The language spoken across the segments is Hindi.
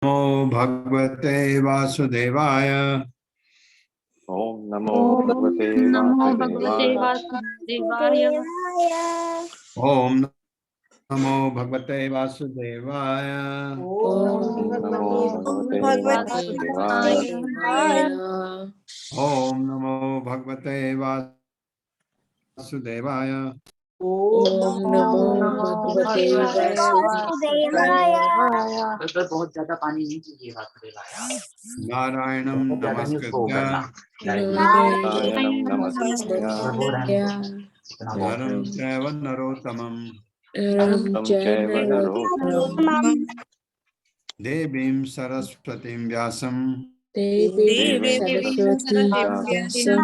नमो भगवते वासुदेवाय। ओम नमो ओम भगवते नमो भगवते वासुदेवाय। वासुदेवाय। ओम नमो भगवते वासुदेवाय। ओम नमो नमो भगवते भगवते वासुदेवाय। वासुदेवाय। ओम नमो भगवते वासुदेवाय। ओम नमो भगवते वासुदेवाय। बहुत ज्यादा पानी नहीं चाहिए वासुदेवाय। नारायणं बहुत ज्यादा नहीं उसको नमस्कृत्य करना। नारायणं नमस्कृत्य वो रहने दो, इतना बहुत है। नरं चैव नरोत्तमं तं चैव नरोत्तमं देवीं सरस्वतीं व्यासं देवीं सरस्वती व्यासं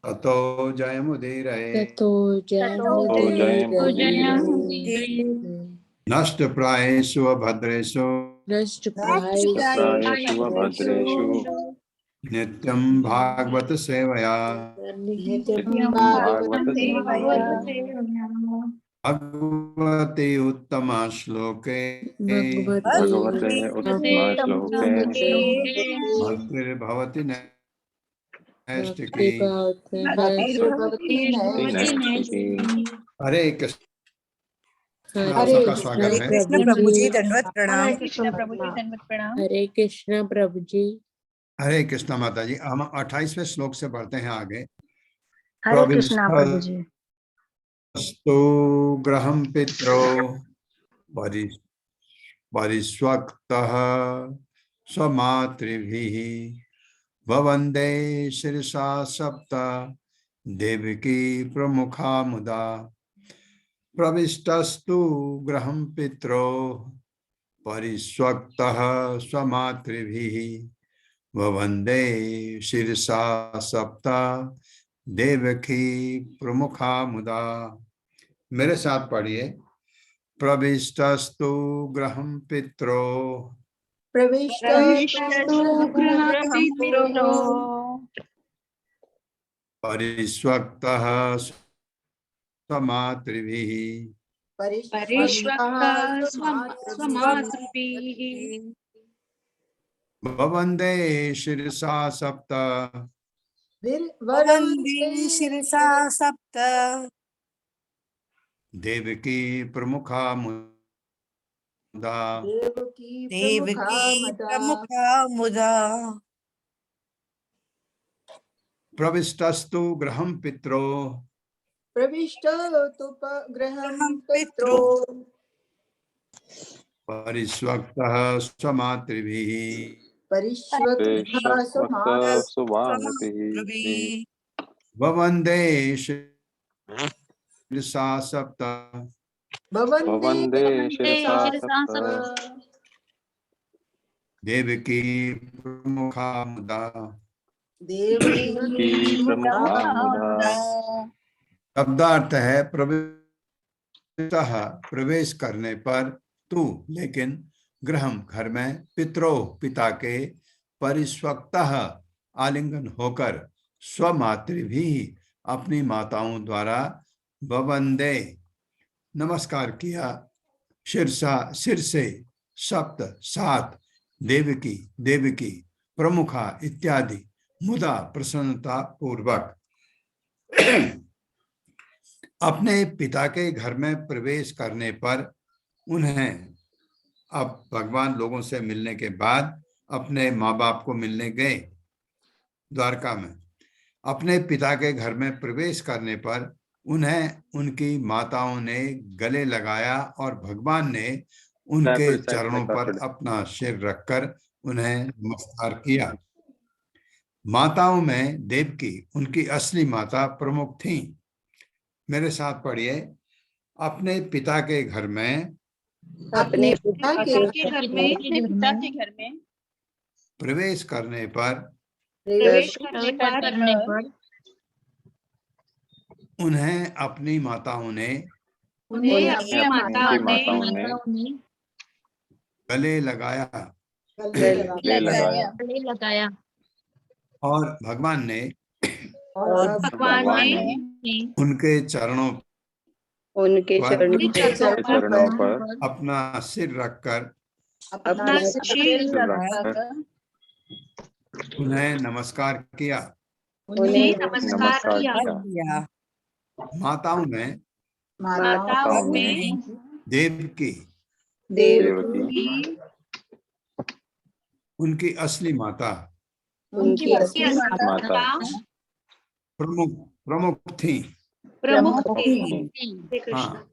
ततो जयमुदीरये। ततो ततो जयमुदीरये। नष्टप्रायेषु अभद्रेषु नष्टप्रायेषु अभद्रेषु नित्यं भागवत सेवया नित्यं भागवत सेवया। भगवते उत्तमा श्लोके भगवते उत्तमश्लोके भक्तिर्भवति नैष्टिकी। नैष्टिकी। हरे कृष्ण। आप हरे सबका स्वागत है। कृष्ण प्रभु जी दंडवत प्रणाम। हरे कृष्ण प्रभु जी। हरे कृष्ण माता जी। हम 28वें श्लोक से बढ़ते हैं आगे। हरे कृष्णा प्रभु जी। स्तु ग्रहं पित्रो परिस्वक्तः स्वमातृभिः ववन्दे शिरसा सप्त देवकी प्रमुखा मुदा। प्रविष्टस्तु गृहं पित्रो परिस्वक्तः स्वमातृभिः ववन्दे शिरसा सप्त देवकी प्रमुखा मुदा। मेरे साथ पढ़िए। प्रविष्टस्तु गृहं पित्रो परिस्वक्तः स्वमातृभिः ववन्दे शिरसा सप्त ववन्दे शिरसा सप्त देवकी प्रमुखा मुदा। देवकी प्रमुखा मुदा। प्रविष्टस्तु गृहं पित्रो गृहं पित्रो परिस्वक्तः स्वमातृभिः परिष्वक्तः सुवामतिः ववन्दे शिरसा सप्त ववन्दे शिरसा सप्त देवकी प्रमुखा मुदा। देवकी प्रमुखा मुदा। शब्दार्थ है प्रवेश करने पर तू, लेकिन गृहम घर में, पितरो पिता के, परिस्वक्तः आलिंगन होकर, स्वमातृ भी अपनी माताओं द्वारा, ववंदे नमस्कार किया, शीर्षा सिर से, सप्त सात, देवकी देवकी, प्रमुखा इत्यादि, मुदा प्रसन्नता पूर्वक। अपने पिता के घर में प्रवेश करने पर उन्हें, अब भगवान लोगों से मिलने के बाद अपने माँ बाप को मिलने गए द्वारका में। अपने पिता के घर में प्रवेश करने पर उन्हें उनकी माताओं ने गले लगाया और भगवान ने उनके चरणों पर अपना सिर रखकर उन्हें नमस्कार किया। माताओं में देवकी उनकी असली माता प्रमुख थीं। मेरे साथ पढ़िए। अपने पिता के घर में प्रवेश करने पर उन्हें अपनी माताओं ने गले लगाया और भगवान ने उनके चरणों पर अपना सिर रखकर अपना शील रखकर उन्हें नमस्कार किया। उन्हें नमस्कार किया। माताओं में माताओं में देवकी देवकी उनकी असली माता उनकी असली माता प्रमुख थी। प्रमुख थी। हाँ,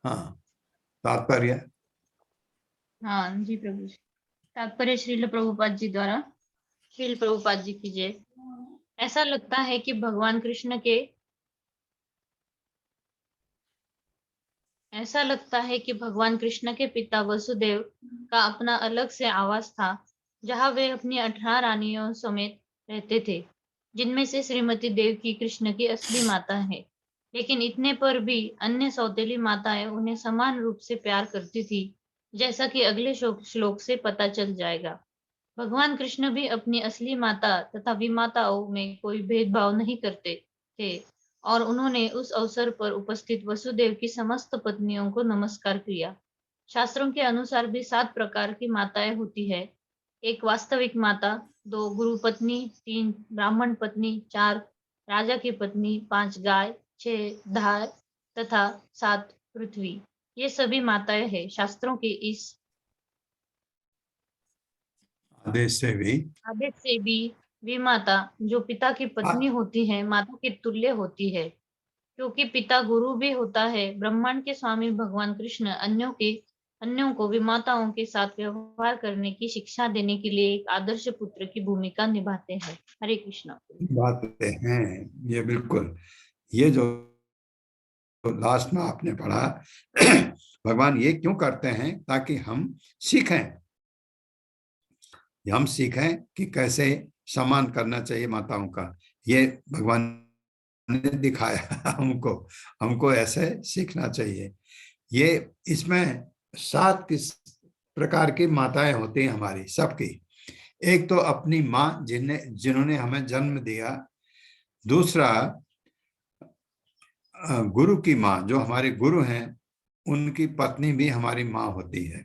हाँ, तात्पर्य। हाँ जी प्रभु जी। तात्पर्य श्रील प्रभुपाद जी द्वारा। श्रील प्रभुपाद जी की जय। ऐसा लगता है कि भगवान कृष्ण के पिता वसुदेव का अपना अलग से आवास था, जहां वे अपनी 18 रानियों समेत रहते थे, जिनमें से श्रीमती देवकी कृष्ण की असली माता है। लेकिन इतने पर भी अन्य सौतेली माताएं उन्हें समान रूप से प्यार करती थी, जैसा कि अगले श्लोक से पता चल जाएगा। भगवान कृष्ण भी अपनी असली माता तथा विमाताओं में कोई भेदभाव नहीं करते थे, और उन्होंने उस अवसर पर उपस्थित वसुदेव की समस्त पत्नियों को नमस्कार किया। शास्त्रों के अनुसार भी 7 प्रकार की माताएं होती है। 1 वास्तविक माता, 2 गुरु पत्नी, 3 ब्राह्मण पत्नी, 4 राजा की पत्नी, 5 गाय, 6 धार तथा 7 पृथ्वी। ये सभी माताएं हैं। शास्त्रों के इस आदेश से भी विमाता जो पिता की पत्नी होती है, माता के तुल्य होती है, क्योंकि पिता गुरु भी होता है। ब्रह्मांड के स्वामी भगवान कृष्ण अन्यों को विमाताओं के साथ व्यवहार करने की शिक्षा देने के लिए एक आदर्श पुत्र की भूमिका निभाते हैं। हरे कृष्ण। बातें हैं ये, बिल्कुल। ये जो लास्ट में आपने पढ़ा, भगवान ये क्यों करते हैं? ताकि हम सीखें कि कैसे सम्मान करना चाहिए माताओं का। ये भगवान ने दिखाया हमको ऐसे सीखना चाहिए। ये इसमें 7 किस प्रकार की माताएं होती हैं हमारी सबकी। एक तो अपनी माँ जिन्होंने हमें जन्म दिया। दूसरा गुरु की माँ, जो हमारे गुरु हैं, उनकी पत्नी भी हमारी माँ होती है।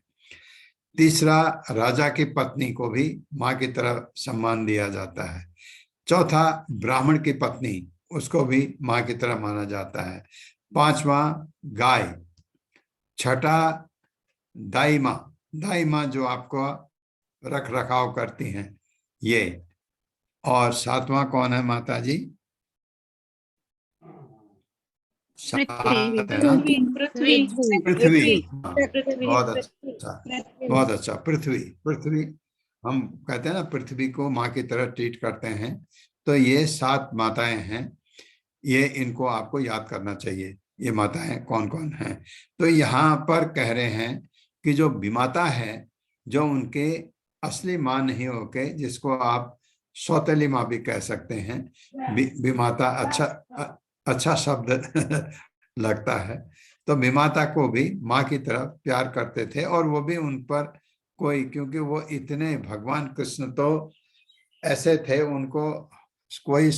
तीसरा, राजा की पत्नी को भी माँ की तरह सम्मान दिया जाता है। चौथा, ब्राह्मण की पत्नी, उसको भी माँ की तरह माना जाता है। 5वां, गाय। 6ठा, दाई माँ जो आपको रख रखाव करती हैं, ये। और 7वां कौन है माता जी? पृथ्वी। बहुत अच्छा। पृथ्वी हम कहते हैं ना, पृथ्वी को माँ की तरह ट्रीट करते हैं। तो ये 7 माताएं हैं। ये इनको आपको याद करना चाहिए, ये माताएं कौन कौन हैं। तो यहाँ पर कह रहे हैं कि जो विमाता है, जो उनके असली माँ नहीं होके, जिसको आप सौतेली माँ भी कह सकते हैं, विमाता अच्छा शब्द लगता है। तो विमाता को भी माँ की तरह प्यार करते थे, और वो भी उन पर क्योंकि वो इतने, भगवान कृष्ण तो ऐसे थे, उनको कोई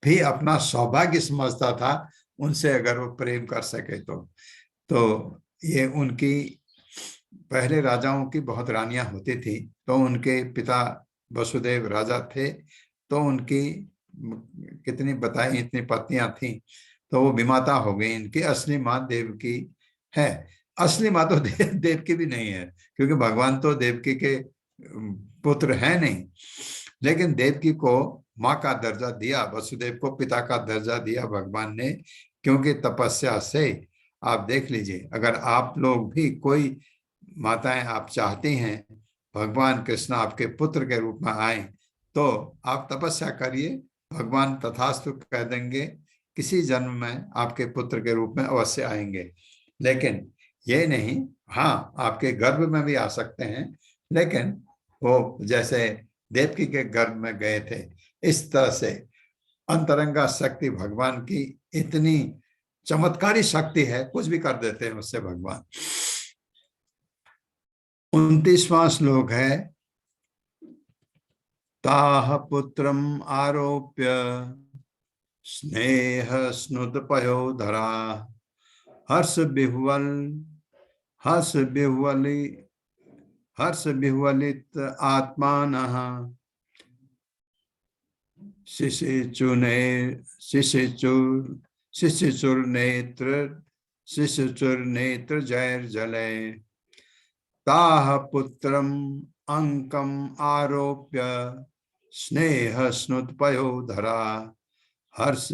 भी अपना सौभाग्य समझता था उनसे अगर वो प्रेम कर सके तो ये उनकी, पहले राजाओं की बहुत रानियां होती थी, तो उनके पिता वसुदेव राजा थे, तो उनकी कितनी बताई, इतनी पत्नियां थी, तो वो विमाता हो गई। इनकी असली माँ देवकी है। असली माँ तो देवकी भी नहीं है, क्योंकि भगवान तो देवकी के पुत्र हैं नहीं, लेकिन देवकी को माँ का दर्जा दिया, वसुदेव को पिता का दर्जा दिया भगवान ने, क्योंकि तपस्या से। आप देख लीजिए, अगर आप लोग भी कोई माताएं आप चाहती हैं भगवान कृष्ण आपके पुत्र के रूप में आए, तो आप तपस्या करिए, भगवान तथास्तु कह देंगे, किसी जन्म में आपके पुत्र के रूप में अवश्य आएंगे। लेकिन ये नहीं, हाँ, आपके गर्भ में भी आ सकते हैं, लेकिन वो जैसे देवकी के गर्भ में गए थे, इस तरह से अंतरंगा शक्ति भगवान की इतनी चमत्कारी शक्ति है, कुछ भी कर देते हैं उससे भगवान। 29वां श्लोक है, ताह पुत्रम आरोप्य स्नेह स्नुत पयोधरा हर्ष विह्वलित आत्मानः शिशिचुर्नेत्र जैर्जले ताः पुत्रम् अंकम् आरोप्य स्नेह स्नुतपयोधरा हर्ष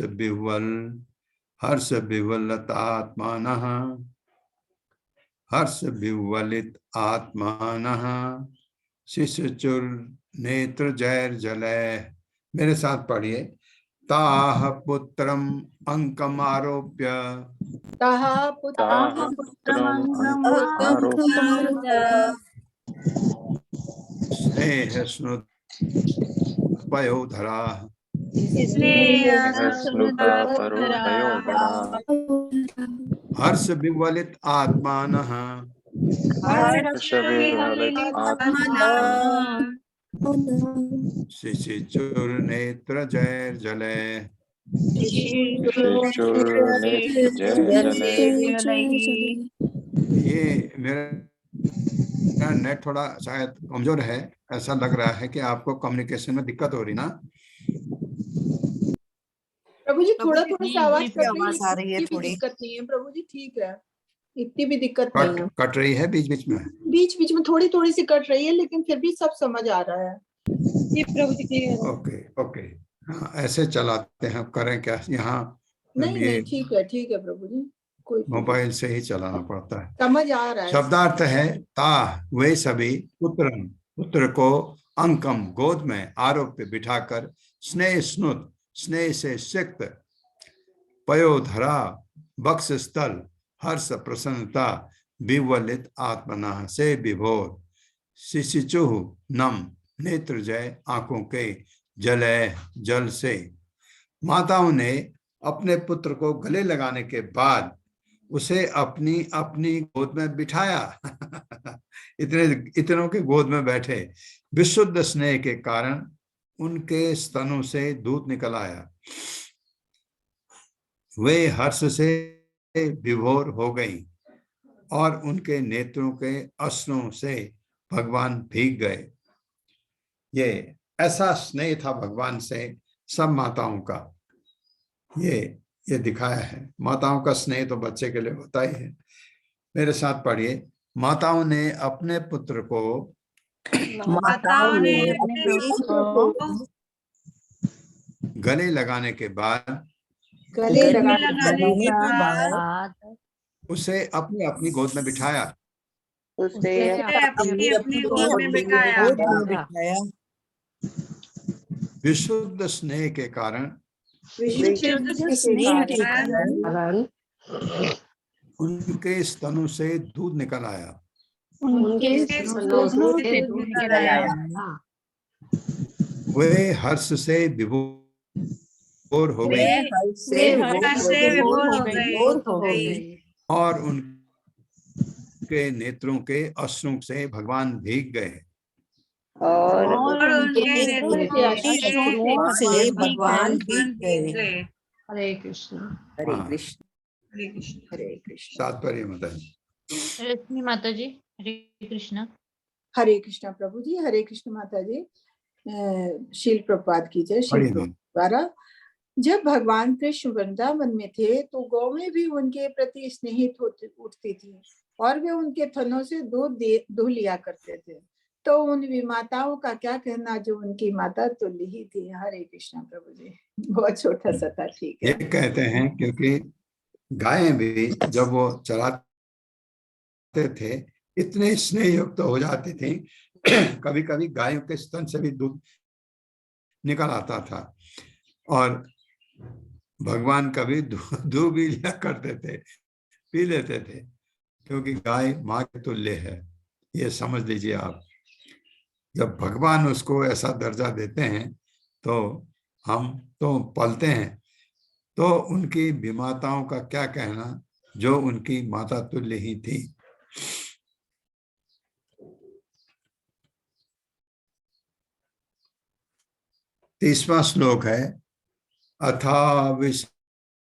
विह्वलित आत्मानः शिशुचुर्नेत्र जैर्जले। मेरे साथ पढ़िए। ताः पुत्रम् अंकम् आरोप्य ताः पुत्रम् स्नेह स्नुत पयोधरा हर्ष विह्वलित आत्मानः शिशिचुर्नेत्र जैर्जले। ये मेरा नेट थोड़ा शायद कमजोर है, ऐसा लग रहा है कि आपको कम्युनिकेशन में दिक्कत हो रही ना। प्रभु जी थोड़ा थोड़ा सा आवाज जी, कट आवाज आ रही है इतनी भी थोड़ी। दिक्कत नहीं है प्रभु जी, ठीक है, इतनी भी दिक्कत नहीं है। कट रही है बीच बीच में। बीच बीच में थोड़ी थोड़ी सी कट रही है, लेकिन फिर भी सब समझ आ रहा है। जी प्रभु जी क्लियर है। ओके हाँ, ऐसे चलाते हैं, करें क्या यहाँ। नहीं ये नहीं ठीक है प्रभु जी, कोई मोबाइल से ही चलाना पड़ता है। समझ आ रहा है। शब्दार्थ है ता वे सभी पुत्र को अंकम गोद में आरोप्य बिठाकर स्नेह स्नुत स्नेह से सिक्त पयोधरा बक्स स्थल हर्ष प्रसन्नता विह्वलित आत्मना से विभोर शिशिचुः नम नेत्र जय आंखों के जल से। माताओं ने अपने पुत्र को गले लगाने के बाद उसे अपनी अपनी गोद में बिठाया। इतनों के गोद में बैठे। विशुद्ध स्नेह के कारण उनके स्तनों से दूध निकल आया। वे हर्ष से विभोर हो गईं और उनके नेत्रों के अश्रुओं से भगवान भीग गए। ये ऐसा स्नेह था भगवान से सब माताओं का। ये दिखाया है। माताओं का स्नेह तो बच्चे के लिए होता ही है। मेरे साथ पढ़िए। माताओं ने अपने पुत्र को गले लगाने के बाद उसे अपनी अपनी गोद में बिठाया। विशुद्ध स्नेह के कारण उनके स्तनों से दूध निकल आया। वे हर्ष से विभोर हो गई और उनके नेत्रों के अश्रु से भगवान भीग गए। और उनके नेत्रों से भगवान भीग गए। हरे कृष्ण हरे कृष्ण हरे कृष्ण हरे कृष्ण। तात्पर्य बताएं। रश्मि माता जी, हरे कृष्ण। हरे कृष्ण प्रभु जी, हरे कृष्ण माता जी। शील प्रभुपाद की जय। शील प्रभुपाद द्वारा जब भगवान कृष्ण वृंदावन में थे तो गौएं भी उनके प्रति स्नेहित उठती थी और वे उनके थनों से दूध दूह लिया करते थे। तो उन विमाताओं का क्या कहना जो उनकी माता तुल्य ही थी। हरे कृष्ण प्रभु जी। बहुत छोटा सा था, ठीक है। ये कहते हैं क्योंकि गायें भी जब वो चराते थे इतने स्नेह युक्त हो जाती थी, कभी कभी गायों के स्तन से भी दूध निकल आता था और भगवान कभी दूध भी लिया करते थे, पी लेते थे, क्योंकि गाय माँ के तुल्य है। ये समझ लीजिए आप। जब भगवान उसको ऐसा दर्जा देते हैं तो हम तो पलते हैं, तो उनकी विमाताओं का क्या कहना जो उनकी माता तुल्य ही थी। तीसवां श्लोक है अथा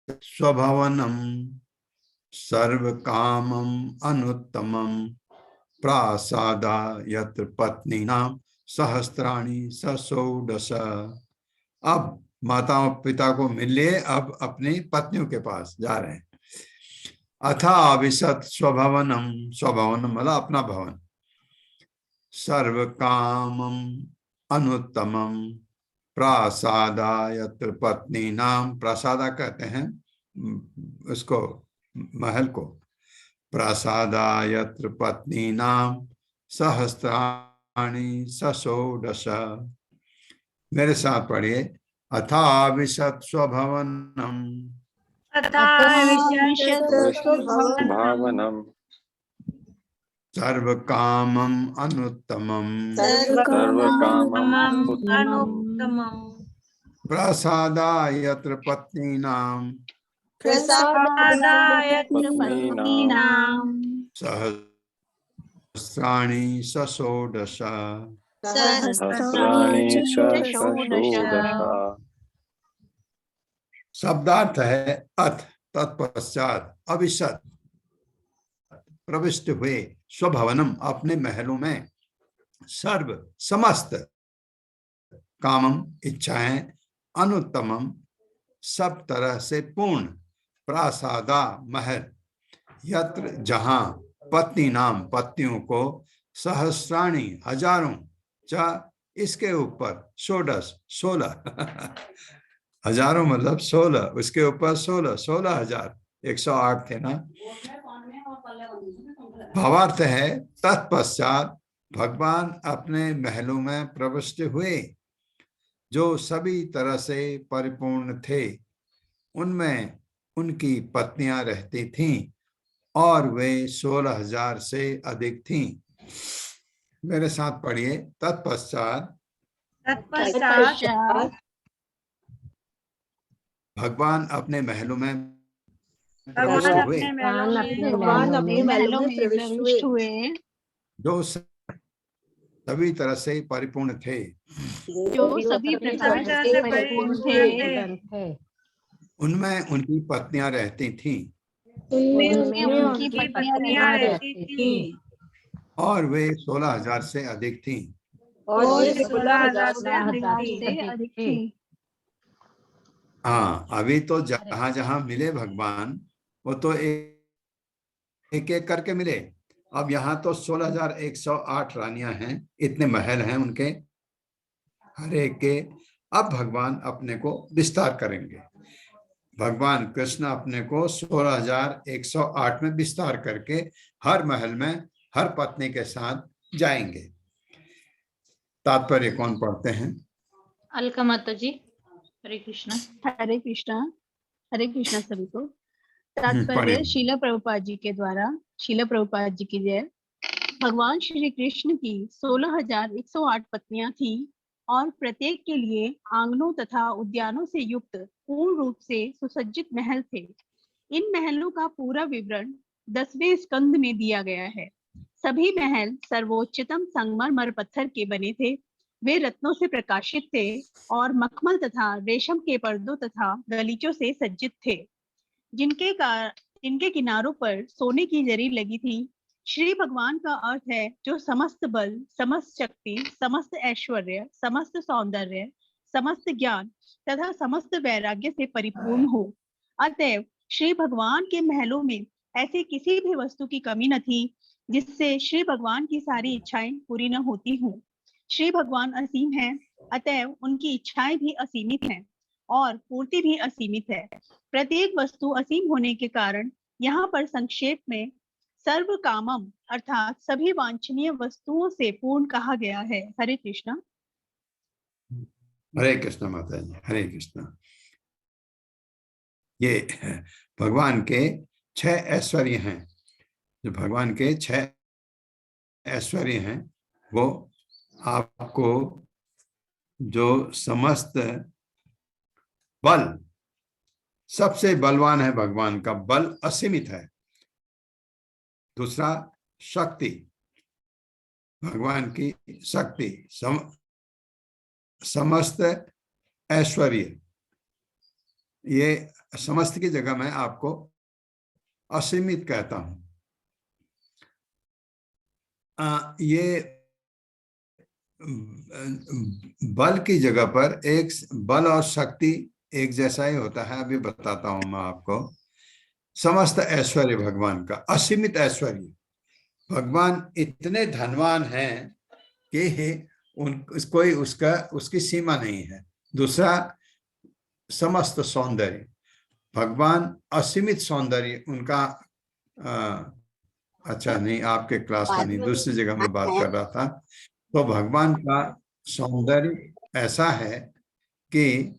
स्वभवनम सर्व कामम अनुत्तमम प्रासादा यत्र पत्नी नाम सहस्त्राणी सषोडश। अब माताओं पिता को मिल लिए, अब अपनी पत्नियों के पास जा रहे हैं। अथा अविशत स्वभवनम, स्वभवनम मतलब अपना भवन, सर्व कामम अनुत्तमम प्रासादा यत्र पत्नी नाम, प्रासादा कहते हैं उसको महल को, प्रासादा यत्र पत्नी नाम सहस्त्राणि सषोडश। मेरे साथ पढ़िए, अथा विशत स्वभवनम भावनम सर्व कामम अनुत्तमम प्रसादा यत्र पत्नी नाम सहस्राणि सषोडश। शब्दार्थ है अथ तत्पश्चात अविशत प्रविष्ट हुए, स्वभवनम अपने महलों में, सर्व समस्त, कामम इच्छाएं, अनुत्तमम सब तरह से पूर्ण, प्रासादा महल, यत्र जहां, पत्नी नाम पत्नियों को, सहस्राणी हजारों, च इसके ऊपर, षोडश 16 हजारों मतलब 16, उसके ऊपर 16,000, 108 थे ना। भावार्थ है तत्पश्चात भगवान अपने महलों में प्रविष्ट हुए, जो सभी तरह से परिपूर्ण थे, उनमें उनकी पत्नियां रहती थीं और वे 16,000 से अधिक थीं। मेरे साथ पढ़िए, तत्पश्चात भगवान अपने महलों में प्रविष्ट हुए, भगवान अपने महलों में प्रविष्ट हुए, जो सभी तरह से परिपूर्ण थे, उनमें उनकी पत्नियां रहती थीं और वे 16,000 से अधिक थीं। हाँ, अभी तो जहां जहां मिले भगवान, वो तो एक एक करके मिले। अब यहाँ तो 16,108 रानियां हैं, इतने महल हैं उनके हर एक के। अब भगवान अपने को विस्तार करेंगे, भगवान कृष्ण अपने को 16,108 में विस्तार करके हर महल में हर पत्नी के साथ जाएंगे। तात्पर्य कौन पढ़ते हैं? अलका माता जी। हरे कृष्णा। हरे कृष्णा। हरे कृष्णा सभी को। तात्पर्य शीला प्रभुपाद जी के द्वारा। शीला प्रभुपाद जी की जय। भगवान श्री कृष्ण की 16,108 पत्नियां थी और प्रत्येक के लिए आंगनों तथा उद्यानों से युक्त पूर्ण रूप से सुसज्जित महल थे। इन महलों का पूरा विवरण 10वें स्कंद में दिया गया है। सभी महल सर्वोच्चतम संगमरमर पत्थर के बने थे। वे रत्नों से प्रकाशित थे और मखमल तथा रेशम के पर्दों तथा गलीचों से सज्जित थे, जिनके किनारों पर सोने की जरी लगी थी। श्री भगवान का अर्थ है जो समस्त बल, समस्त शक्ति, समस्त ऐश्वर्य, समस्त सौंदर्य, समस्त ज्ञान तथा समस्त वैराग्य से परिपूर्ण हो। अतएव श्री भगवान के महलों में ऐसी किसी भी वस्तु की कमी न थी जिससे श्री भगवान की सारी इच्छाएं पूरी न होती हों। श्री भगवान असीम हैं, अतएव उनकी इच्छाएं भी असीमित हैं और पूर्ति भी असीमित है। प्रत्येक वस्तु असीम होने के कारण यहाँ पर संक्षेप में सर्व कामम अर्थात सभी वांछनीय वस्तुओं से पूर्ण कहा गया है। हरे कृष्णा। हरे कृष्णा माता जी। हरे कृष्णा। ये भगवान के 6 ऐश्वर्य हैं। जो भगवान के 6 ऐश्वर्य हैं, वो आपको जो समस्त बल, सबसे बलवान है भगवान का बल, असीमित है। दूसरा शक्ति, भगवान की शक्ति, समस्त ऐश्वर्य, ये समस्त की जगह मैं आपको असीमित कहता हूं। ये बल की जगह पर एक बल और शक्ति एक जैसा ही होता है। अभी बताता हूं मैं आपको। समस्त ऐश्वर्य भगवान का, असीमित ऐश्वर्य। भगवान इतने धनवान हैं कि कोई उसकी सीमा नहीं है। दूसरा, समस्त सौंदर्य, भगवान असीमित सौंदर्य उनका। अच्छा नहीं, आपके क्लास का नहीं, दूसरी जगह मैं बात कर रहा था। तो भगवान का सौंदर्य ऐसा है कि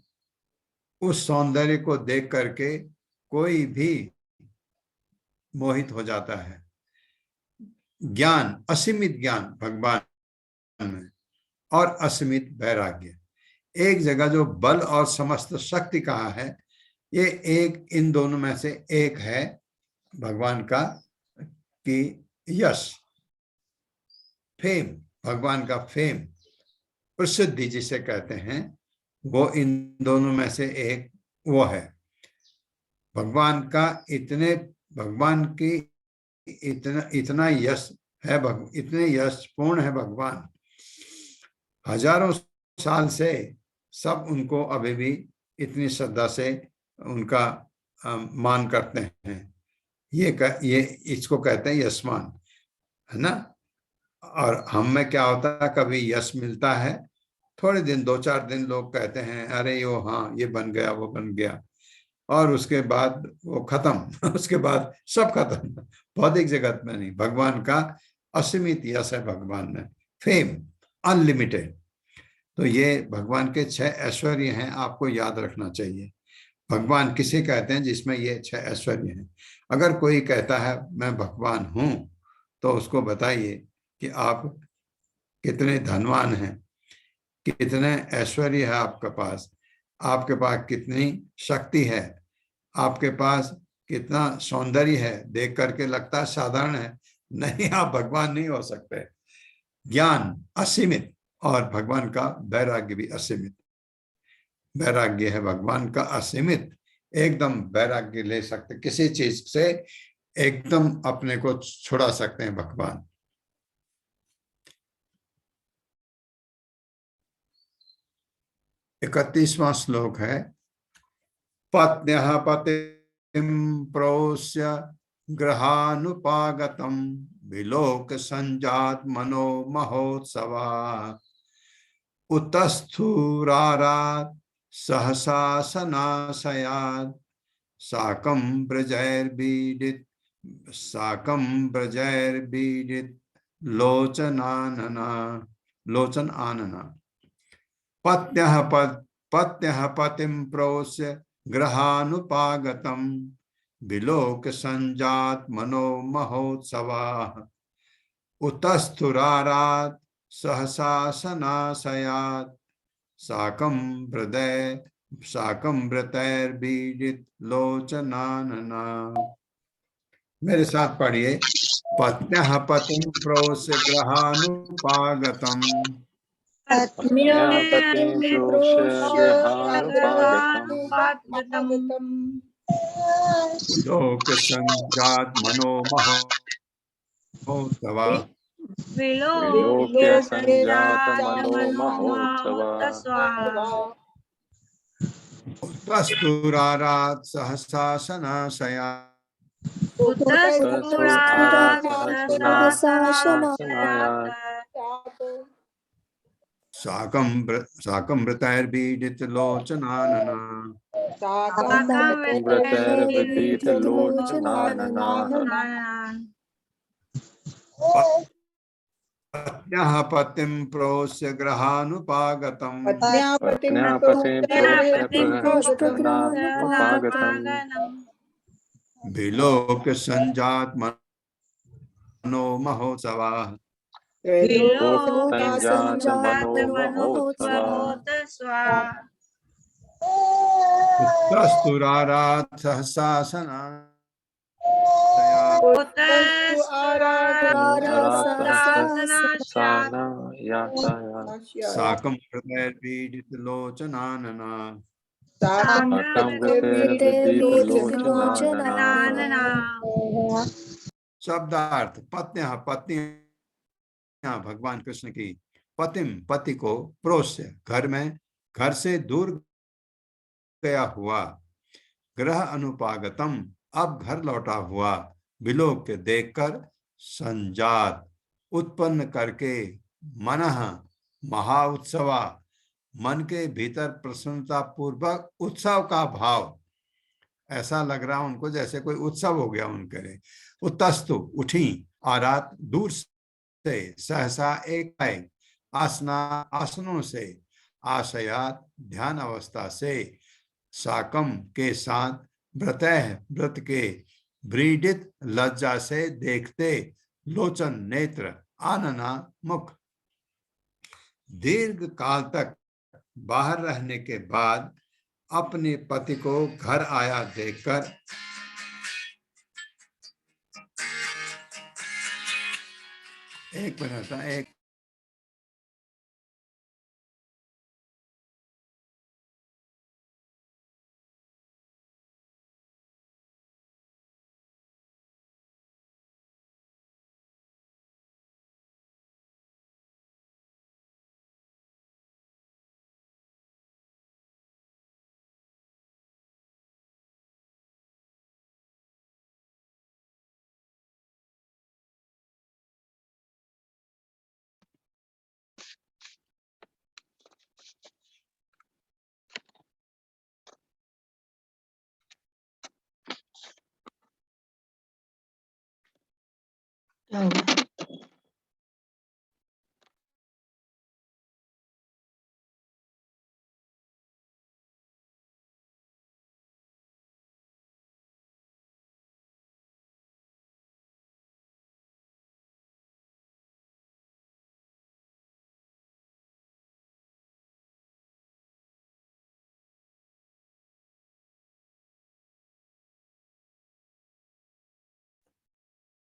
उस सौंदर्य को देख करके कोई भी मोहित हो जाता है। ज्ञान, असीमित ज्ञान भगवान में, और असीमित वैराग्य। एक जगह जो बल और समस्त शक्ति कहा है, ये एक इन दोनों में से एक है भगवान का, कि यश, फेम, भगवान का फेम, प्रसिद्धि जिसे कहते हैं, वो इन दोनों में से एक वो है। भगवान का भगवान की इतना यश है, इतने यश पूर्ण है भगवान। हजारों साल से सब उनको अभी भी इतनी श्रद्धा से उनका मान करते हैं। ये इसको कहते हैं यशमान, है ना। और हम में क्या होता है, कभी यश मिलता है, थोड़े दिन 2-4 दिन लोग कहते हैं अरे यो हाँ ये बन गया वो बन गया, और उसके बाद वो खत्म। उसके बाद सब खत्म। भौतिक जगत में नहीं, भगवान का असीमित यश है भगवान में, फेम अनलिमिटेड। तो ये भगवान के 6 ऐश्वर्य हैं, आपको याद रखना चाहिए। भगवान किसे कहते हैं जिसमें ये 6 ऐश्वर्य हैं। अगर कोई कहता है मैं भगवान हूं, तो उसको बताइए कि आप कितने धनवान हैं, कितने ऐश्वर्य है आपके पास कितनी शक्ति है, आपके पास कितना सौंदर्य है। देख करके लगता है साधारण है, नहीं, आप भगवान नहीं हो सकते। ज्ञान असीमित, और भगवान का वैराग्य भी असीमित। वैराग्य है भगवान का असीमित, एकदम वैराग्य ले सकते, किसी चीज से एकदम अपने को छुड़ा सकते हैं भगवान। इकतीसवां श्लोक है, पत्न्यः पतिं प्रोष्य ग्रहानुपागतं विलोक संजात मनो महोत्सवा उत्तस्थुरारात् सहसा सनाशयात् साकं ब्रजैर्बीडित लोचन आनना। पत्न्यः पतिं प्रोष्य ग्रहानुपागतं विलोक संजात मनो महोत्सवाः उत्तस्थुरारात् सहसा सनाशयात् साकं व्रतैर्बीडित लोचनानना। मेरे साथ पढ़िए, पत्न्यः पतिं प्रोष्य ग्रहानुपागतं लोक संजात मनो महोत्सवा उत्तस्थुरारात् सहसा सनाशयात् साकं व्रतैर्बीडित लोचनानना। पत्न्यः पतिं प्रोष्य ग्रहानुपागतं विलोक संजात मनो महोत्सवाः उत्तस्थुरारात् सहसा साकं व्रतैर्बीडित लोचनानना। शब्दार्थ पत्न्यः पत्नियां भगवान कृष्ण की पतिम पति को प्रोस्य घर से दूर गया हुआ, ग्रह अनुपागतम अब घर लौटा हुआ, विलोक देखकर, संजात उत्पन्न करके, मनः महा उत्सवा मन के भीतर प्रसन्नता पूर्वक उत्सव का भाव, ऐसा लग रहा उनको जैसे कोई उत्सव हो गया उनके लिए। उत्तस्तु उठी, आरात दूर से, सहसा एक आसनों से, आशयात ध्यान अवस्था से, साकम के साथ, व्रतः व्रत के, व्रीडित लज्जा से देखते, लोचन नेत्र, आनना मुख। दीर्घ काल तक बाहर रहने के बाद अपने पति को घर आया देखकर एक मिनट एक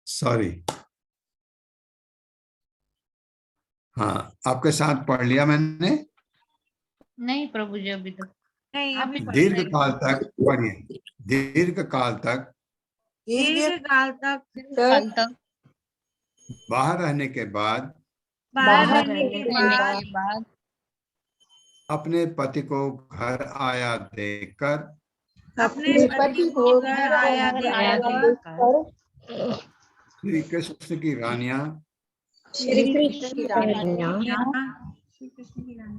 सॉरी, हाँ आपके साथ पढ़ लिया मैंने। नहीं प्रभु जी अभी तक नहीं, आप ही अभी पढ़ दीर्घ रहे हैं। काल तक पढ़िए, दीर्घ काल तक दीर्घ काल तक काल तक बाहर रहने के बाद बाहर रहने के बाद अपने पति को घर आया देखकर अपने पति को घर आया देखकर श्री कृष्ण की रानियां श्री कृष्ण की रानियां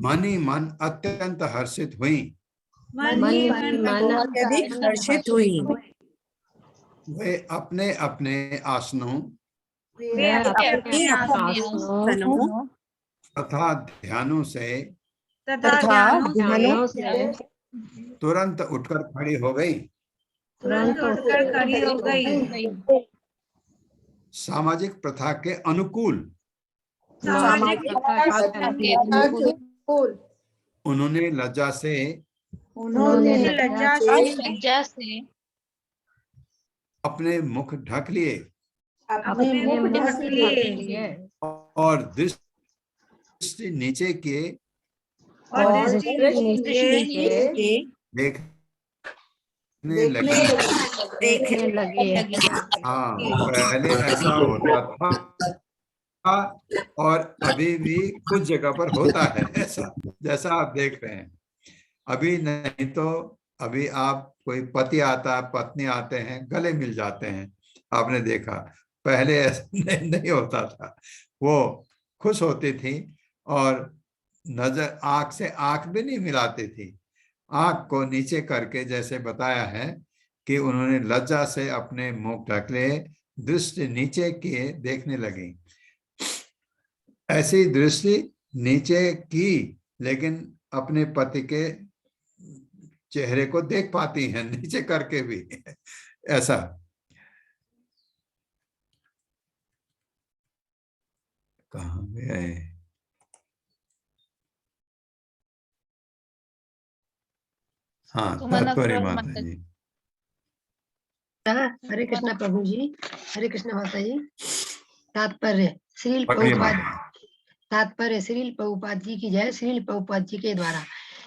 मन ही मन अत्यंत हर्षित हुई। मन ही मन अत्यधिक हर्षित हुई। वे अपने अपने आसनों वे अपने आसनों तथा ध्यानों से तथा ध्यानों से तुरंत उठकर खड़ी हो गई। तुरंत उठकर खड़ी हो गई। सामाजिक प्रथा के अनुकूल सामाजिक प्रथा के अनुकूल उन्होंने लज्जा से लज्जा से अपने मुख ढक लिए अपने मुख ढक लिए और दृष्टि नीचे किए और दृष्टि देखने लगे। हाँ, पहले ऐसा होता था और अभी भी कुछ जगह पर होता है ऐसा, जैसा आप देख रहे हैं। अभी नहीं तो अभी आप कोई पति आता पत्नी आते हैं गले मिल जाते हैं, आपने देखा। पहले ऐसा नहीं होता था। वो खुश होती थी और नजर आंख से आंख भी नहीं मिलाती थी, आंख को नीचे करके, जैसे बताया है कि उन्होंने लज्जा से अपने मुंह ढक लिए, दृष्टि नीचे किए देखने लगी। ऐसी दृष्टि नीचे की लेकिन अपने पति के चेहरे को देख पाती हैं नीचे करके भी ऐसा। कहाँ गए? हाँ, तात्पर्य माता जी। हरे कृष्णा प्रभु जी, हरे कृष्णा माता जी। तात्पर्य श्रील प्रभुपाद जी की जय। श्रील प्रभुपाद जी के द्वारा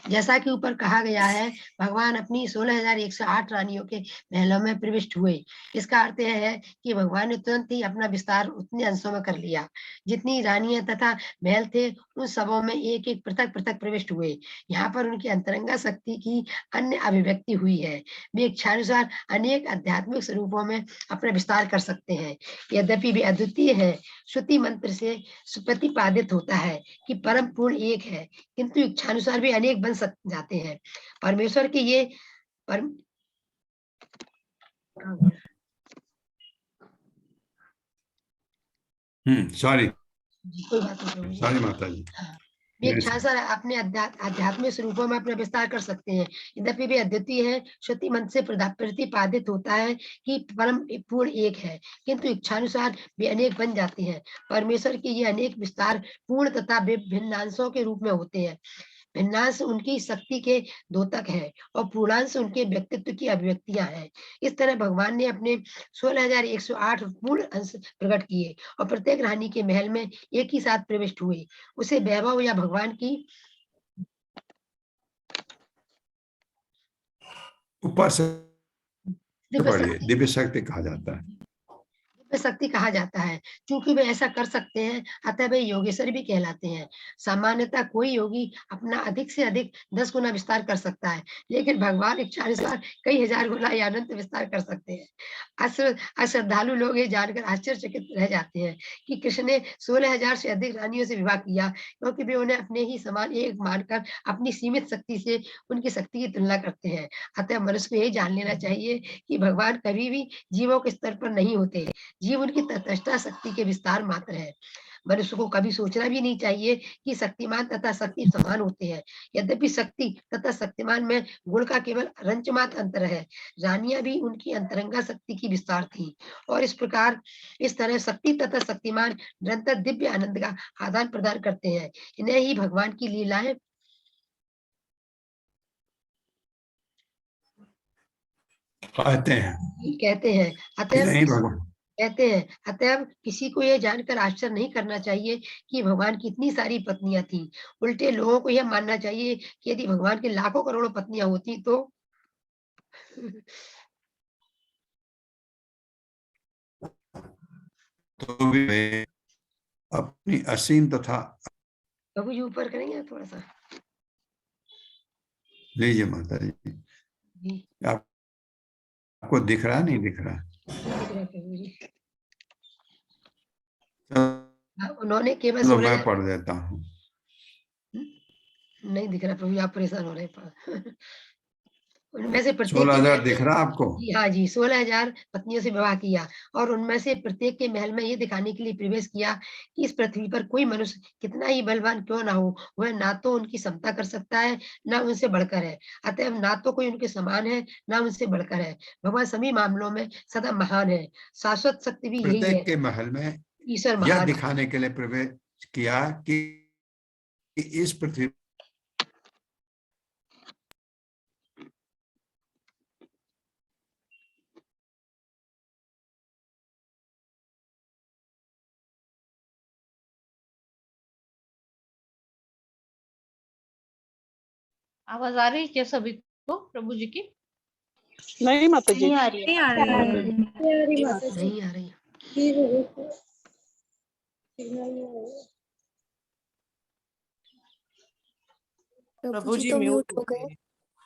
जैसा कि ऊपर कहा गया है, भगवान अपनी 16,108 रानियों के महलों में प्रविष्ट हुए। इसका अर्थ यह है कि भगवान ने तुरंत ही अपना विस्तार उतने अंशों में कर लिया। जितनी रानियां तथा महल थे, उन सबों में एक एक पृथक पृथक प्रविष्ट हुए। यहाँ पर उनकी अंतरंगा शक्ति की अन्य अभिव्यक्ति हुई है। वे इच्छानुसार अनेक आध्यात्मिक स्वरूपों में अपना विस्तार कर सकते हैं। यद्यपि वे अद्वितीय है, श्रुति मंत्र से प्रतिपादित होता है कि परम पूर्ण एक है, किंतु इच्छानुसार भी अनेक बन जाते हैं। परमेश्वर के ये सॉरी कोई बात नहीं, सॉरी माता जी। वे इच्छानुसार अपने आध्यात्मिक स्वरूपों में अपना विस्तार कर सकते हैं। यद्यपि वे अद्वितीय है, श्रुति मंत्र से प्रतिपादित होता है कि परम पूर्ण एक है, किंतु इच्छानुसार वे अनेक बन जाते हैं। परमेश्वर के ये अनेक विस्तार पूर्ण तथा भिन्नांशों के रूप में होते हैं। भिन्नांश उनकी शक्ति के द्योतक है और पूर्णांश उनके व्यक्तित्व की अभिव्यक्तियां हैं। इस तरह भगवान ने अपने 16,108 पूर्ण अंश प्रकट किए और प्रत्येक रानी के महल में एक ही साथ प्रविष्ट हुए। उसे वैभव या भगवान की ऊपर से दिव्य शक्ति कहा जाता है। शक्ति कहा जाता है। चूंकि वे ऐसा कर सकते हैं, अतः वे योगेश्वर भी कहलाते हैं। सामान्यतः कोई योगी अपना अधिक से अधिक 10 गुना विस्तार कर सकता है, लेकिन भगवान इच्छानुसार कई हजार गुना या अनंत विस्तार कर सकते हैं। अश्रद्धालु लोग ये जानकर आश्चर्यचकित रह जाते हैं कि कृष्ण ने 16,000 से अधिक रानियों से विवाह किया, क्योंकि वे उन्हें अपने ही समान एक मानकर अपनी सीमित शक्ति से उनकी शक्ति की तुलना करते हैं। अतः मनुष्य को यही जान लेना चाहिए कि भगवान कभी भी जीवों के स्तर पर नहीं होते। जीव उनकी तटस्था शक्ति के विस्तार मात्र है। मनुष्य को कभी सोचना भी नहीं चाहिए कि शक्तिमान तथा शक्ति समान होते हैं। यद्यपि शक्ति तथा शक्तिमान में गुण का केवल रंच मात्र अंतर है। रानियां भी उनकी अंतरंगा शक्ति की विस्तार थी और इस तरह शक्ति तथा शक्तिमान निरंतर दिव्य आनंद का आदान प्रदान करते हैं। इन्हें ही भगवान की लीलाएं कहते हैं। अतएव किसी को यह जानकर आश्चर्य नहीं करना चाहिए कि भगवान की इतनी सारी पत्नियां थी। उल्टे लोगों को यह मानना चाहिए कि यदि भगवान की लाखों करोड़ों पत्नियां होती तो भी अपनी असीम तथा प्रभु जी ऊपर करेंगे थोड़ा सा। लीजिए माता जी। आपको दिख रहा नहीं दिख रहा? उन्होंने केवल मैं पढ़ देता हूँ। नहीं दिख रहा प्रभु, आप परेशान हो रहे हैं। उनमें से प्रत्येक 16,000 दिख रहा आपको? हाँ जी, 16,000 पत्नियों से विवाह किया और उनमें से प्रत्येक के महल में ये दिखाने के लिए प्रवेश किया कि इस पृथ्वी पर कोई मनुष्य कितना ही बलवान क्यों ना हो, वह ना तो उनकी समता कर सकता है, ना उनसे बढ़कर है। अतएव ना तो कोई उनके समान है, ना उनसे बढ़कर है। भगवान सभी मामलों में सदा महान है। शाश्वत शक्ति भी यही है। प्रत्येक के महल में ईश्वर यह महान दिखाने के लिए प्रवेश किया कि इस पृथ्वी आवाज आ रही है क्या सभी को प्रभु जी की? नहीं माता जी, नहीं आ रही है। नहीं आ रही। प्रभु जी म्यूट हो गए।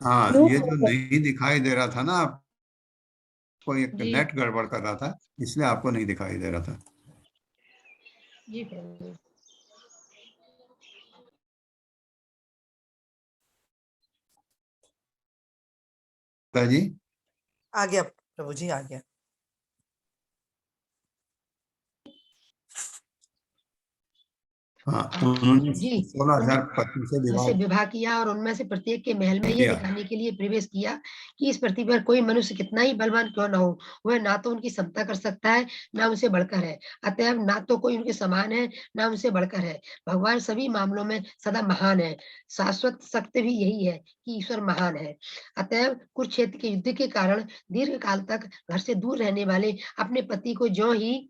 हाँ, ये जो नहीं दिखाई दे रहा था ना आपको, एक नेट गड़बड़ कर रहा था, इसलिए आपको नहीं दिखाई दे रहा था जी प्रभु जी। आ गया प्रभु जी, आ गया। हाँ, उन्होंने 16,000 पत्नी से विवाह किया और उनमें से प्रत्येक के महल में ये दिखाने के लिए प्रवेश किया कि इस पृथ्वी पर कोई मनुष्य कितना ही बलवान क्यों ना हो, वह ना तो उनकी समता कर सकता है, ना उनसे बढ़कर है। अतएव ना तो कोई उनके समान है, ना उनसे बढ़कर है। भगवान सभी मामलों में सदा महान है। शाश्वत सत्य भी यही है कि ईश्वर महान है। अतएव कुरुक्षेत्र के युद्ध के कारण दीर्घ काल तक घर से दूर रहने वाले अपने पति को जो ही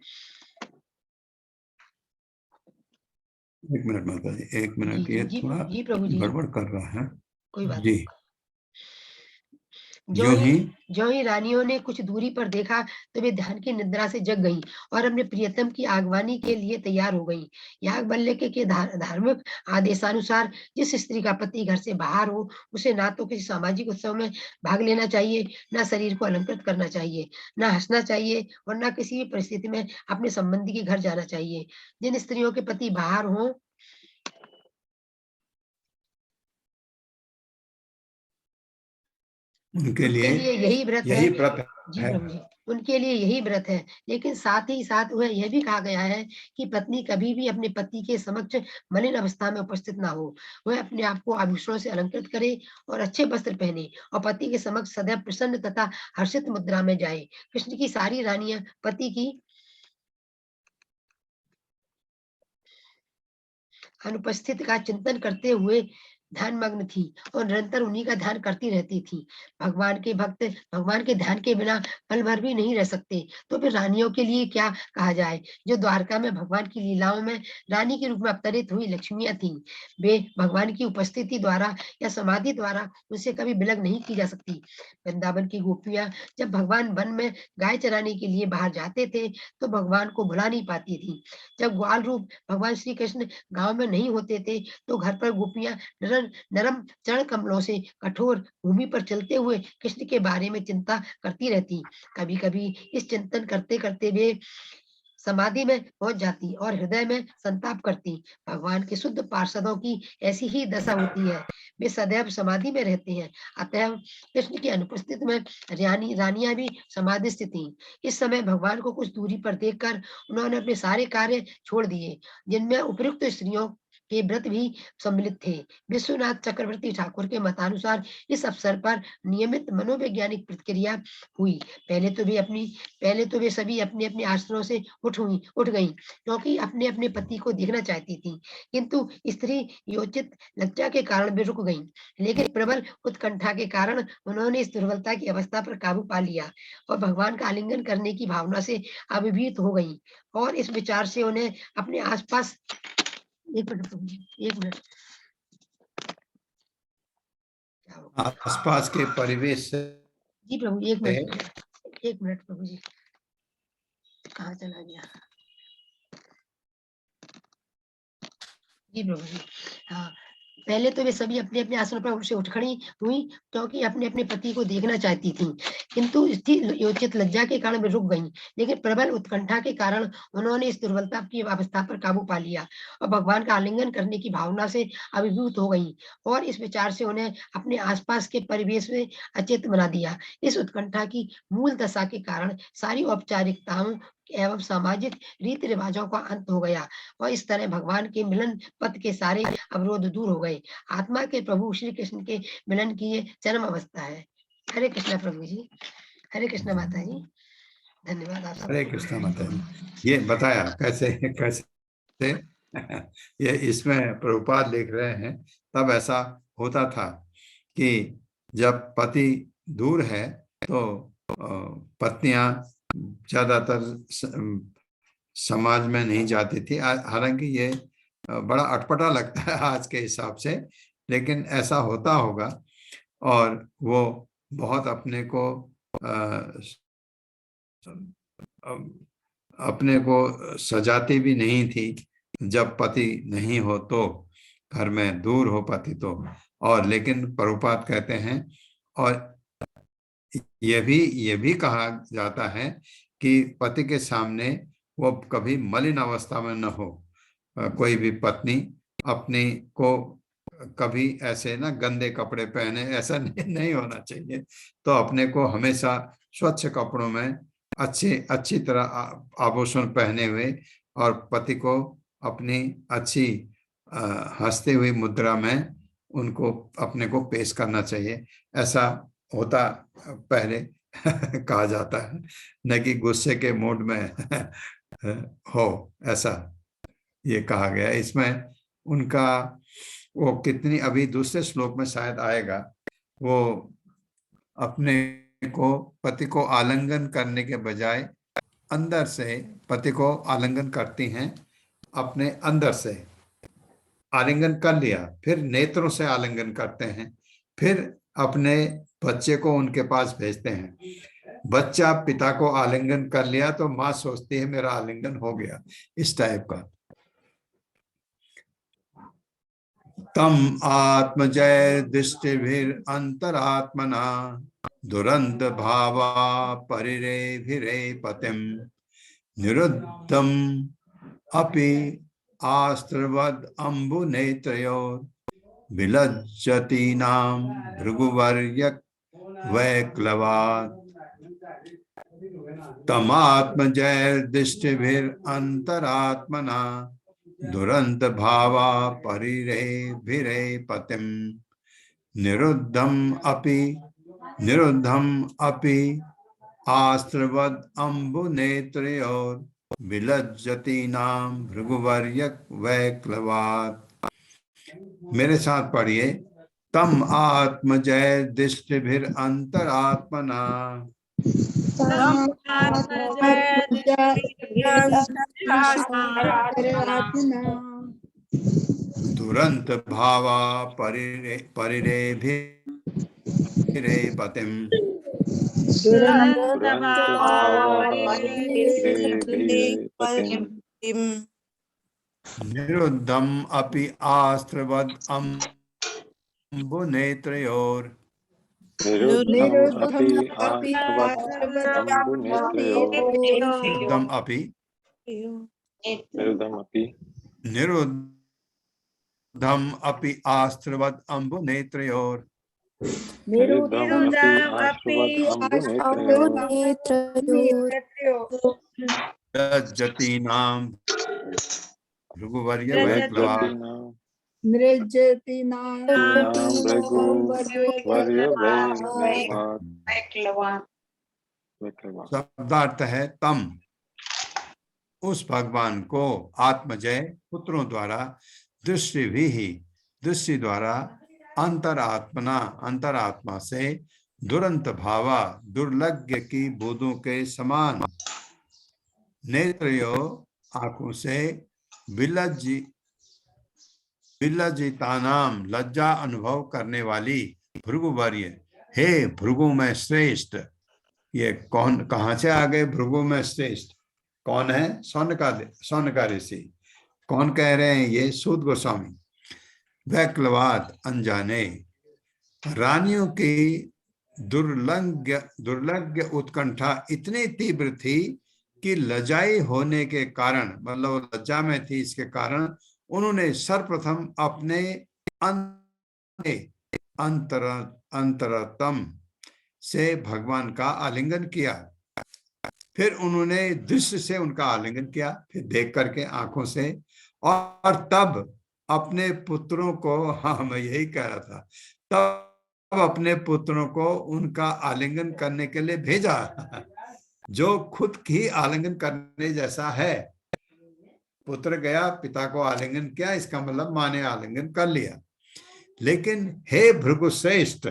एक मिनट माता जी, एक मिनट, ये थोड़ा गड़बड़ कर रहा है। कोई बात जी। नहीं। यूं ही जो ही रानियों ने कुछ दूरी पर देखा तो वे ध्यान की निद्रा से जग गईं और अपने प्रियतम की आगवानी के लिए तैयार हो गईं। याज्ञवल्क्य के धार्मिक आदेशानुसार जिस स्त्री का पति घर से बाहर हो उसे ना तो किसी सामाजिक उत्सव में भाग लेना चाहिए, ना शरीर को अलंकृत करना चाहिए, ना हंसना चाहिए और ना किसी भी परिस्थिति में अपने संबंधी के घर जाना चाहिए। जिन स्त्रियों के पति बाहर हों उनके लिए यही व्रत है। यही व्रत जी है। प्रभु जी, उनके लिए यही व्रत है। लेकिन साथ ही साथ वह यह भी कहा गया है कि पत्नी कभी भी अपने पति के समक्ष मलिन अवस्था में उपस्थित ना हो। वह अपने आप को आभूषणों से अलंकृत करे और अच्छे वस्त्र पहने और पति के समक्ष सदैव प्रसन्न तथा हर्षित मुद्रा में जाए। कृष्ण की सारी रानियां पति की अनुपस्थित का चिंतन करते हुए ध्यान मग्न थी और निरंतर उन्हीं का ध्यान करती रहती थी। भगवान के भक्त भगवान के ध्यान के बिना पल भर भी नहीं रह सकते। तो फिर रानियों के लिए क्या कहा जाए, जो द्वारका में भगवान की लीलाओं में रानी के रूप में अवतरित हुई लक्ष्मियां थीं। वे भगवान की उपस्थिति द्वारा या समाधि द्वारा उनसे कभी विलग नहीं की जा सकती। वृंदावन की गोपियां जब भगवान वन में गाय चराने के लिए बाहर जाते थे तो भगवान को भुला नहीं पाती थी। जब ग्वाल रूप भगवान श्री कृष्ण गांव में नहीं होते थे तो घर पर गोपियां नरम चरण कमलों से कठोर भूमि पर चलते हुए कृष्ण के बारे में चिंता करती रहती। कभी कभी इस चिंतन करते करते वे समाधि में पहुंच जाती और हृदय में संताप करती। भगवान के शुद्ध पार्षदों की ऐसी ही दशा होती है, वे सदैव समाधि में रहते हैं। अतः कृष्ण की अनुपस्थिति में रानियां भी समाधि स्थित थी। इस समय भगवान को कुछ दूरी पर देखकर उन्होंने अपने सारे कार्य छोड़ दिए जिनमें उपयुक्त स्त्रियों के व्रत भी सम्मिलित थे। विश्वनाथ चक्रवर्ती ठाकुर के मतानुसार इस अवसर पर नियमित मनोवैज्ञानिक प्रतिक्रिया हुई। पहले तो वे सभी अपने अपने आसनों से उठ गईं क्योंकि अपने अपने पति को देखना चाहती थी, किंतु स्त्री योचित लज्जा के कारण वे रुक गईं। लेकिन प्रबल उत्कंठा के कारण उन्होंने इस दुर्बलता की अवस्था पर काबू पा लिया और भगवान का आलिंगन करने की भावना से अभिभूत हो गईं और इस विचार से उन्हें अपने आसपास एक मिनट आसपास के परिवेश से जी प्रभु एक मिनट प्रभु जी, कहाँ चला गया? जी प्रभु जी, हाँ, पहले तो वे सभी अपने अपने आसन पर उठ खड़ी हुई क्योंकि अपने अपने पति को देखना चाहती थी, किंतु योचित लज्जा के कारण वे रुक गईं। लेकिन प्रबल उत्कंठा के कारण उन्होंने इस दुर्बलता की अवस्था पर काबू पा लिया और भगवान का आलिंगन करने की भावना से अभिभूत हो गईं और इस विचार से उन्हें अपने आसपास के परिवेश में अचेत बना दिया। इस उत्कंठा की मूल दशा के कारण सारी औपचारिकताओं एवं सामाजिक रीति रिवाजों का अंत हो गया और इस तरह भगवान के मिलन पथ के सारे अवरोध दूर हो गए। आत्मा के प्रभु श्री कृष्ण के मिलन की ये चरम अवस्था है। हरे कृष्णा प्रभु जी, हरे कृष्णा माता जी, धन्यवाद आप हरे कृष्णा माता जी। ये बताया कैसे कैसे ये इसमें प्रभुपाद लिख रहे हैं। तब ऐसा होता था कि जब पति दूर है तो पत्नियां ज्यादातर समाज में नहीं जाती थी। हालांकि ये बड़ा अटपटा लगता है आज के हिसाब से, लेकिन ऐसा होता होगा। और वो बहुत अपने को सजाती भी नहीं थी जब पति नहीं हो तो, घर में दूर हो पति तो। और लेकिन प्रभुपाद कहते हैं, और ये भी कहा जाता है कि पति के सामने वो कभी मलिन अवस्था में न हो। कोई भी पत्नी अपनी को कभी ऐसे ना गंदे कपड़े पहने, ऐसा नहीं होना चाहिए। तो अपने को हमेशा स्वच्छ कपड़ों में अच्छी तरह आभूषण पहने हुए और पति को अपनी अच्छी हंसती हुई मुद्रा में उनको अपने को पेश करना चाहिए। ऐसा होता पहले कहा जाता है, न कि गुस्से के मूड में हो, ऐसा ये कहा गया। इसमें उनका वो कितनी, अभी दूसरे श्लोक में शायद आएगा, वो अपने को पति को आलिंगन करने के बजाय अंदर से पति को आलिंगन करती हैं। अपने अंदर से आलिंगन कर लिया, फिर नेत्रों से आलिंगन करते हैं। फिर अपने बच्चे को उनके पास भेजते हैं। बच्चा पिता को आलिंगन कर लिया तो माँ सोचती है मेरा आलिंगन हो गया, इस टाइप का। तम आत्मजय दृष्टिभिर अंतरात्मना दुरंत भावा परिरेभिरे पतिम निरुद्धम अपि आस्त्रवद अम्बु नेत्रयोर विलज्जतीनां भृगुवर्यक वैक्लवात्। तमात्मजय दृष्टिभिर अंतरात्मना दुरंत भावा परिरेभिरे पतिम निरुद्धम अपि आस्त्रवद अम्बु नेत्रयोर विलज्जतीनां भृगुवर्यक वैक्लवात्। मेरे साथ पढ़िए। तम आत्मजय दृष्टिभिर अंतरात्मना दुरंत भावा परिरेभिरे पतिम निरुद्धम अपि आस्त्रवद अम्बु नेत्रयोर निरुद्धम अपि आस्त्रवद अम्बु नेत्रयोर जतीनां भृगुवर्य वैक्लवात्। शब्दार्थ है तम, उस भगवान को आत्मजय पुत्रों द्वारा दृष्टि द्वारा अंतरात्मा से दुरंत भावा दुर्लज्ञ की बूंदों के समान नेत्रयो आंखों से विलज्जितानाम लज्जा अनुभव करने वाली भृगुवर्य, हे भृगु में श्रेष्ठ। ये कौन, कहां से आ गए भृगु में श्रेष्ठ? कौन है? सौनक ऋषि। कौन कह रहे हैं? ये सूत गोस्वामी। वैक्लवाद अनजाने, रानियों की दुर्लज्ञ उत्कंठा इतनी तीव्र थी कि लजाई होने के कारण, मतलब लज्जा में थी, इसके कारण उन्होंने सर्वप्रथम अपने अंतरतम से भगवान का आलिंगन किया। फिर उन्होंने दृष्टि से उनका आलिंगन किया, फिर देख करके आंखों से, और तब अपने पुत्रों को, हाँ मैं यही कह रहा था, तब अपने पुत्रों को उनका आलिंगन करने के लिए भेजा। जो खुद ही आलिंगन करने जैसा है। पुत्र गया, पिता को आलिंगन किया, इसका मतलब माँ ने आलिंगन कर लिया। लेकिन हे भृगुश्रेष्ठ,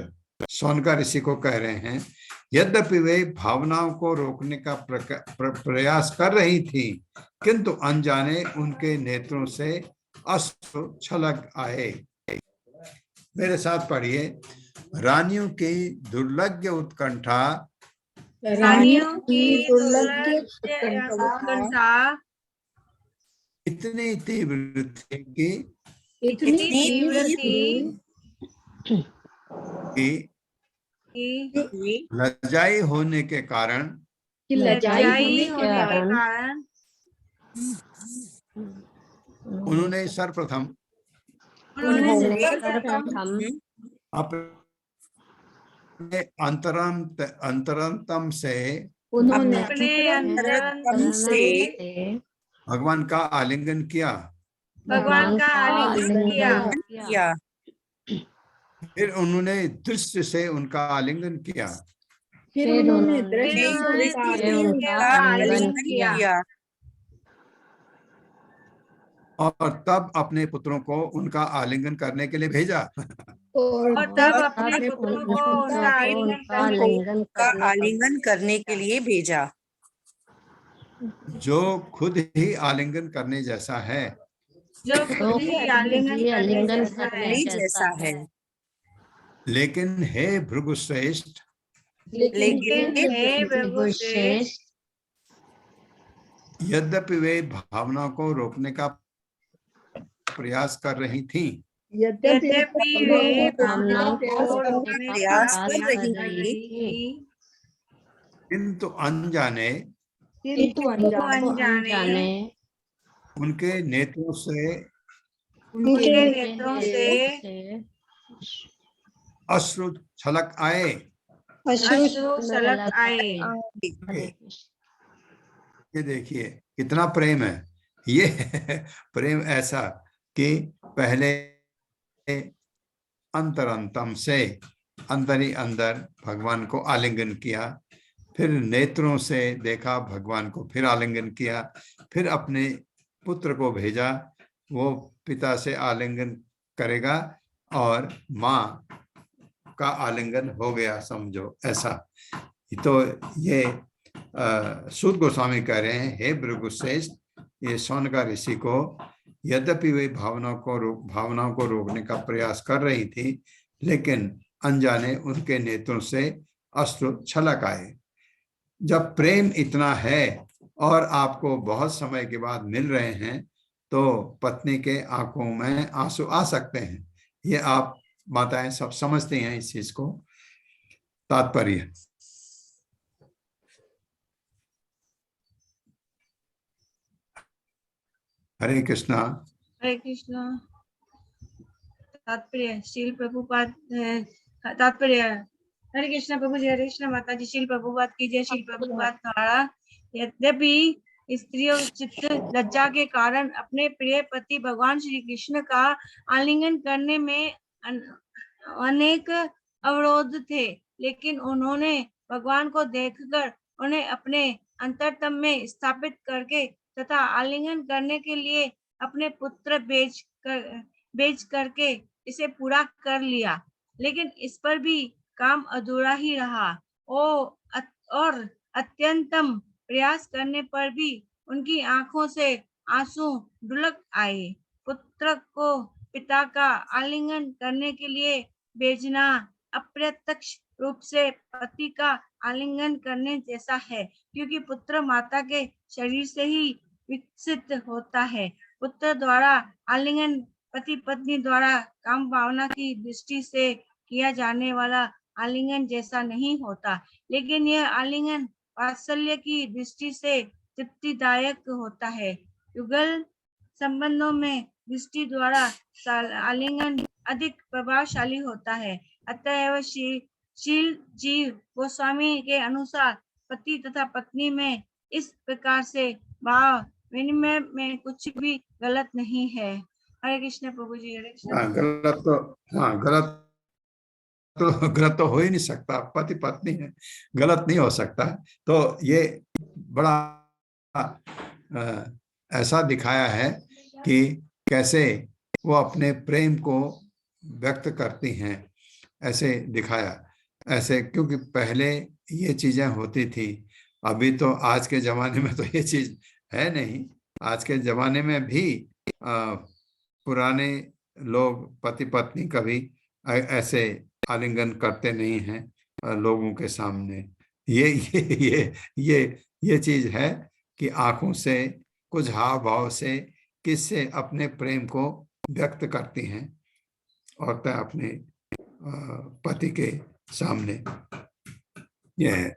सौनक ऋषि को कह रहे हैं, यद्यपि वे भावनाओं को रोकने का प्रयास कर रही थी, किंतु अनजाने उनके नेत्रों से अश्रु छलक आए। मेरे साथ पढ़िए। रानियों की दुर्लज्ञ उत्कंठा इतनी तीव्र थी कि लज्जाई होने के कारण उन्होंने सर्वप्रथम अपने अंतरतम से भगवान का आलिंगन किया। फिर उन्होंने दृष्टि से उनका आलिंगन किया। और तब अपने पुत्रों को उनका आलिंगन करने के लिए भेजा। आलिंगन करने के लिए भेजा। जो खुद ही आलिंगन करने जैसा है। लेकिन हे भृगुश्रेष्ठ, लेकिन हे प्रभु श्रेष्ठ, यद्यपि वे भावना को रोकने का प्रयास कर रही थी, यद्यपि वे भावनाओं को रोकने का प्रयास प्रयास कर रही कर थी, किंतु अनजाने किंतु अनजाने उनके नेत्रों से उनके नेत्रों से अश्रु छलक आए। अश्रु छलक आए। ये देखिए कितना प्रेम है। ये प्रेम ऐसा कि पहले अंतरंतम से अंदर ही अंदर भगवान को आलिंगन किया, फिर नेत्रों से देखा भगवान को, फिर आलिंगन किया, फिर अपने पुत्र को भेजा, वो पिता से आलिंगन करेगा और माँ का आलिंगन हो गया, समझो ऐसा। तो ये सूत गोस्वामी कह रहे हैं, हे भृगुश्रेष्ठ, ये शौनका ऋषि को यद्यपि वे भावनाओं को रोकने का प्रयास कर रही थी, लेकिन अनजाने उनके नेत्रों से अश्रु छलक आए। जब प्रेम इतना है और आपको बहुत समय के बाद मिल रहे हैं, तो पत्नी के आंखों में आंसू आ सकते हैं। ये आप माताएं सब समझते हैं इस चीज को। तात्पर्य, हरे कृष्णा। हरे कृष्णा। तात्पर्य, श्रील प्रभुपाद तात्पर्य, हरे कृष्णा प्रभु जी, हरे कृष्णा माता जी, श्रील प्रभुपाद की जय। श्रील प्रभुपाद द्वारा यद्यपि स्त्रियों चित्त लज्जा के कारण अपने प्रिय पति भगवान श्री कृष्ण का आलिंगन करने में अनेक अवरोध थे, लेकिन उन्होंने भगवान को देखकर उन्हें अपने अंतरतम में स्थापित करके तथा आलिंगन करने के लिए अपने पुत्र बेच करके इसे पूरा कर लिया। लेकिन इस पर भी काम अधूरा ही रहा और अत्यंतम प्रयास करने पर भी उनकी आंखों से आंसू ढुलक आए। पुत्र को पिता का आलिंगन करने के लिए भेजना अप्रत्यक्ष रूप से पति का आलिंगन करने जैसा है, क्योंकि पुत्र माता के शरीर से ही विकसित होता है। पुत्र द्वारा आलिंगन पति पत्नी द्वारा काम भावना की दृष्टि से किया जाने वाला आलिंगन जैसा नहीं होता, लेकिन यह आलिंगन वात्सल्य की दृष्टि से तृप्तिदायक होता है। युगल संबंधों में दृष्टि द्वारा आलिंगन अधिक प्रभावशाली होता है। अतएव शील जीव गोस्वामी के अनुसार पति तथा पत्नी में इस प्रकार से भाव विनिमय में कुछ भी गलत नहीं है। हरे कृष्ण प्रभु जी, हरे कृष्ण। गलत तो हो ही नहीं सकता, पति पत्नी है, गलत नहीं हो सकता। तो ये बड़ा ऐसा दिखाया है कि कैसे वो अपने प्रेम को व्यक्त करती हैं, ऐसे दिखाया। ऐसे क्योंकि पहले ये चीजें होती थी, अभी तो आज के जमाने में तो ये चीज है नहीं। आज के जमाने में भी पुराने लोग पति पत्नी कभी ऐसे आलिंगन करते नहीं हैं लोगों के सामने। ये चीज है कि आंखों से, कुछ हाव भाव से किससे अपने प्रेम को व्यक्त करती हैं औरतें अपने पति के सामने। ये है।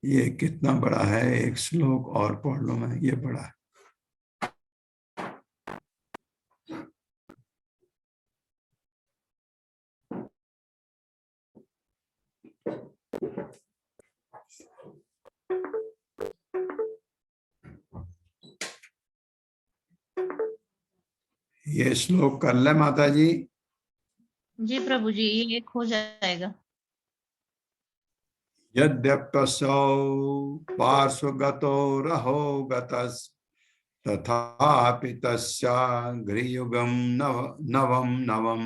ये कितना बड़ा है, एक श्लोक और पढ़ लो, मैं ये बड़ा है। ये श्लोक कर ले माता जी। जी प्रभु जी, ये एक हो जाएगा। यद्यप्यसौ पार्श्वगतो रहो गतस् तथापि तस्या गृयुगम नवम नवम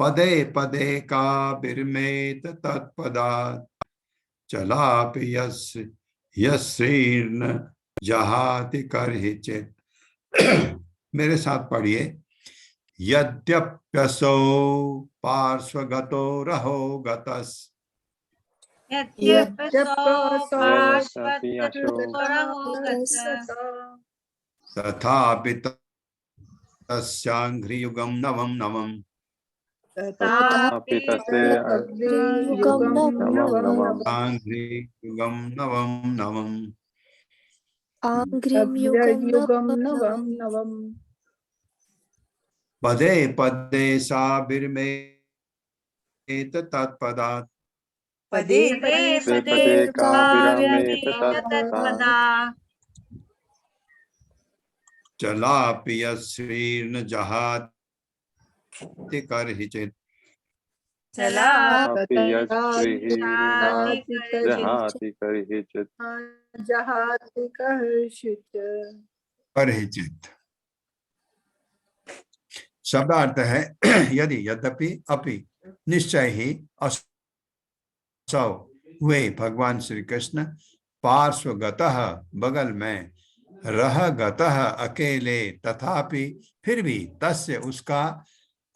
पदे पदे का बिरमेत तत्पदात् चलापि यस्रीर्न जहाति करहिचित्। मेरे साथ पढ़िए यद्यप्यसौ पार्श्वगतो रहो गतस् तथापि तस्याङ्घ्रियुगं नवं नवम् आङ्घ्रियुगं नवं नवम् युगम नवम नवम पदे पदे सा विरमेत तत्पदात् पदे पदे तत्पदा चलापि यश्रीर्न जहाति करहिचित् जहाति करहिचित् जहाति करहिचित् शब्दार्थ है यदि यद्यपि अपि निश्चय ही असौ वे भगवान श्री कृष्ण पार्श्वगतः बगल में रह गतः अकेले तथापि फिर भी तस्य उसका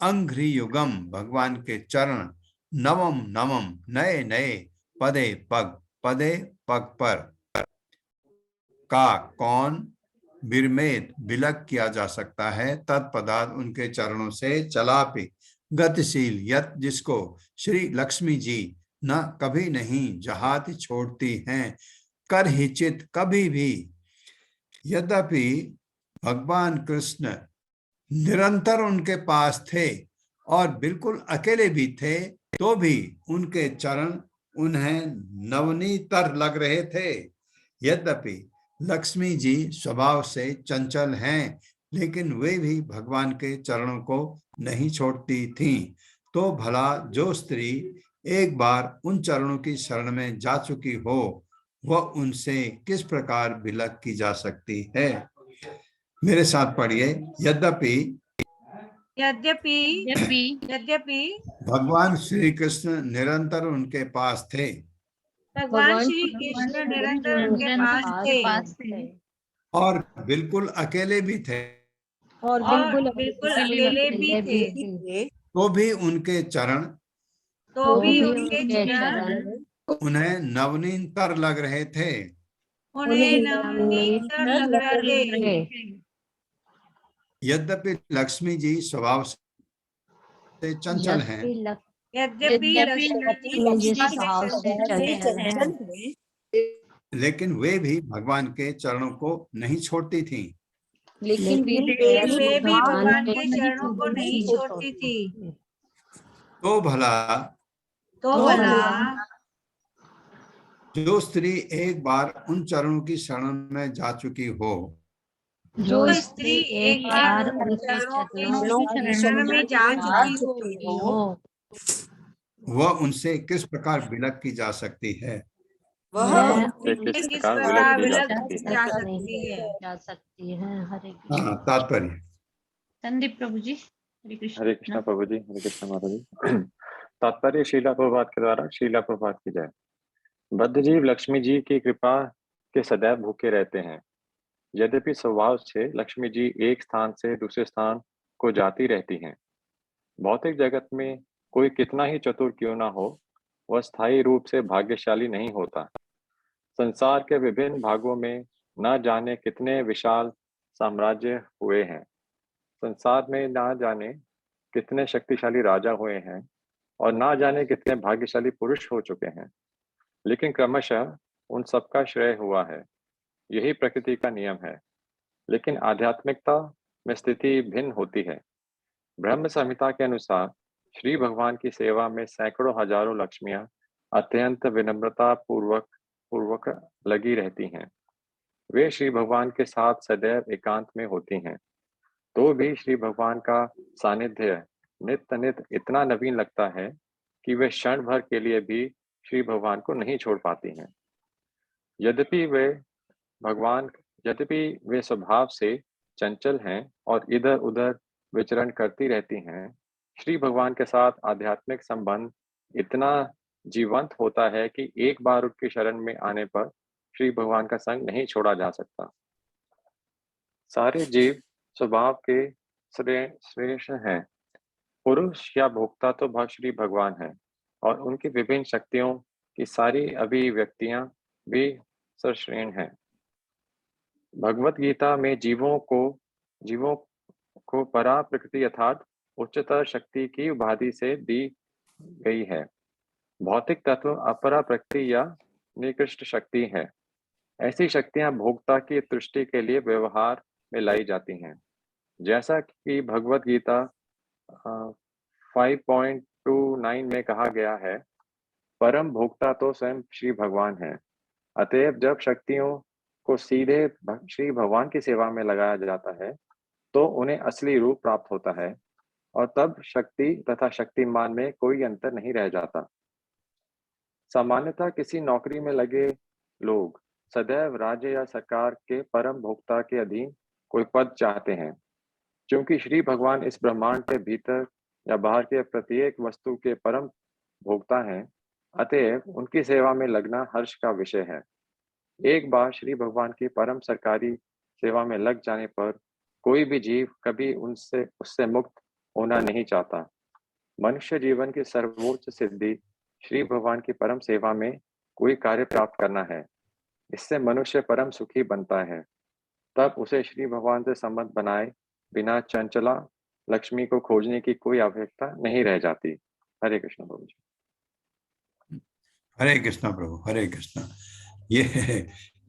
अंघ्रियुगम भगवान के चरण नवम नवम नए नए पदे पग पर का कौन विरमेत विलक किया जा सकता है तत्पदार्थ उनके चरणों से चलापि गतिशील यत जिसको श्री लक्ष्मी जी न कभी नहीं जहाती छोड़ती हैं कर हिचित कभी भी। यद्यपि भगवान कृष्ण निरंतर उनके पास थे और बिल्कुल अकेले भी थे तो भी उनके चरण उन्हें नवनीतर लग रहे थे। यद्यपि लक्ष्मी जी स्वभाव से चंचल हैं लेकिन वे भी भगवान के चरणों को नहीं छोड़ती थीं। तो भला जो स्त्री एक बार उन चरणों की शरण में जा चुकी हो वह उनसे किस प्रकार विलक की जा सकती है। मेरे साथ पढ़िए। यद्यपि भगवान श्री कृष्ण निरंतर उनके पास थे भगवान श्री कृष्ण निरंतर उनके पास थे और बिल्कुल अकेले भी थे और बिल्कुल अकेले भी थे तो भी उनके चरण उन्हें नवनीतर लग रहे थे। यद्यपि लक्ष्मी जी स्वभाव से चंचल हैं लेकिन वे भी भगवान के चरणों को नहीं छोड़ती थीं। लेकिन वे भी भगवान के चरणों को नहीं छोड़ती थी। तो भला जो स्त्री एक बार उन चरणों की शरण में जा चुकी हो जो स्त्री एक बार उन चरणों की शरण में जा चुकी हो वह उनसे किस प्रकार विलक की जा सकती है। किस प्रकार विलक की जा सकती है। हरे तात्पर्य। संदीप प्रभु जी। हरे कृष्णा प्रभु जी। हरे कृष्णा माता जी। तात्पर्य शीला प्रभुपाद के द्वारा शीला प्रभुपाद की जय। बद्धजीव लक्ष्मी जी की कृपा के सदैव भूखे रहते हैं। यद्यपि स्वभाव से लक्ष्मी जी एक स्थान से दूसरे स्थान को जाती रहती हैं। भौतिक जगत में कोई कितना ही चतुर क्यों ना हो वह स्थायी रूप से भाग्यशाली नहीं होता। संसार के विभिन्न भागों में न जाने कितने विशाल साम्राज्य हुए हैं। संसार में न जाने कितने शक्तिशाली राजा हुए हैं और न जाने कितने भाग्यशाली पुरुष हो चुके हैं, लेकिन क्रमशः उन सबका श्रेय हुआ है। यही प्रकृति का नियम है। लेकिन आध्यात्मिकता में स्थिति भिन्न होती है। ब्रह्म संहिता के अनुसार श्री भगवान की सेवा में सैकड़ों हजारों लक्ष्मियां अत्यंत विनम्रता पूर्वक लगी रहती हैं। वे श्री भगवान के साथ सदैव एकांत में होती हैं। तो भी श्री भगवान का सानिध्य नित्य नित्य इतना नवीन लगता है कि वे क्षण भर के लिए भी श्री भगवान को नहीं छोड़ पाती हैं। यद्यपि वे स्वभाव से चंचल हैं और इधर उधर विचरण करती रहती हैं, श्री भगवान के साथ आध्यात्मिक संबंध इतना जीवंत होता है कि एक बार उनकी शरण में आने पर श्री भगवान का संग नहीं छोड़ा जा सकता। सारे जीव स्वभाव के श्रेष्ठ हैं। पुरुष या भोक्ता तो श्री भगवान है और उनकी विभिन्न शक्तियों की सारी अभिव्यक्तियां भी सर्वश्रेष्ठ हैं। भगवत गीता में जीवों को परा प्रकृति अर्थात उच्चतर शक्ति की उपाधि से दी गई है। भौतिक तत्व अपरा प्रकृति या निकृष्ट शक्ति है। ऐसी शक्तियां भोक्ता की तुष्टि के लिए व्यवहार में लाई जाती हैं। जैसा कि भगवत गीता 5.29 में कहा गया है, परम भोक्ता तो स्वयं श्री भगवान है। अतएव जब शक्तियों को सीधे श्री भगवान की सेवा में लगाया जाता है तो उन्हें असली रूप प्राप्त होता है और तब शक्ति तथा शक्तिमान में कोई अंतर नहीं रह जाता। सामान्यतः किसी नौकरी में लगे लोग सदैव राज्य या सरकार के परम भोक्ता के अधीन कोई पद चाहते हैं। क्योंकि श्री भगवान इस ब्रह्मांड के भीतर या बाहर के प्रत्येक वस्तु के परम भोक्ता हैं, अतएव उनकी सेवा में लगना हर्ष का विषय है। एक बार श्री भगवान की परम सरकारी सेवा में लग जाने पर कोई भी जीव कभी उससे मुक्त होना नहीं चाहता। मनुष्य जीवन की सर्वोच्च सिद्धि श्री भगवान की परम सेवा में कोई कार्य प्राप्त करना है। इससे मनुष्य परम सुखी बनता है। तब उसे श्री भगवान से संबंध बनाए बिना चंचला लक्ष्मी को खोजने की कोई आवश्यकता नहीं रह जाती। हरे कृष्ण प्रभु जी। हरे कृष्ण प्रभु, हरे कृष्ण।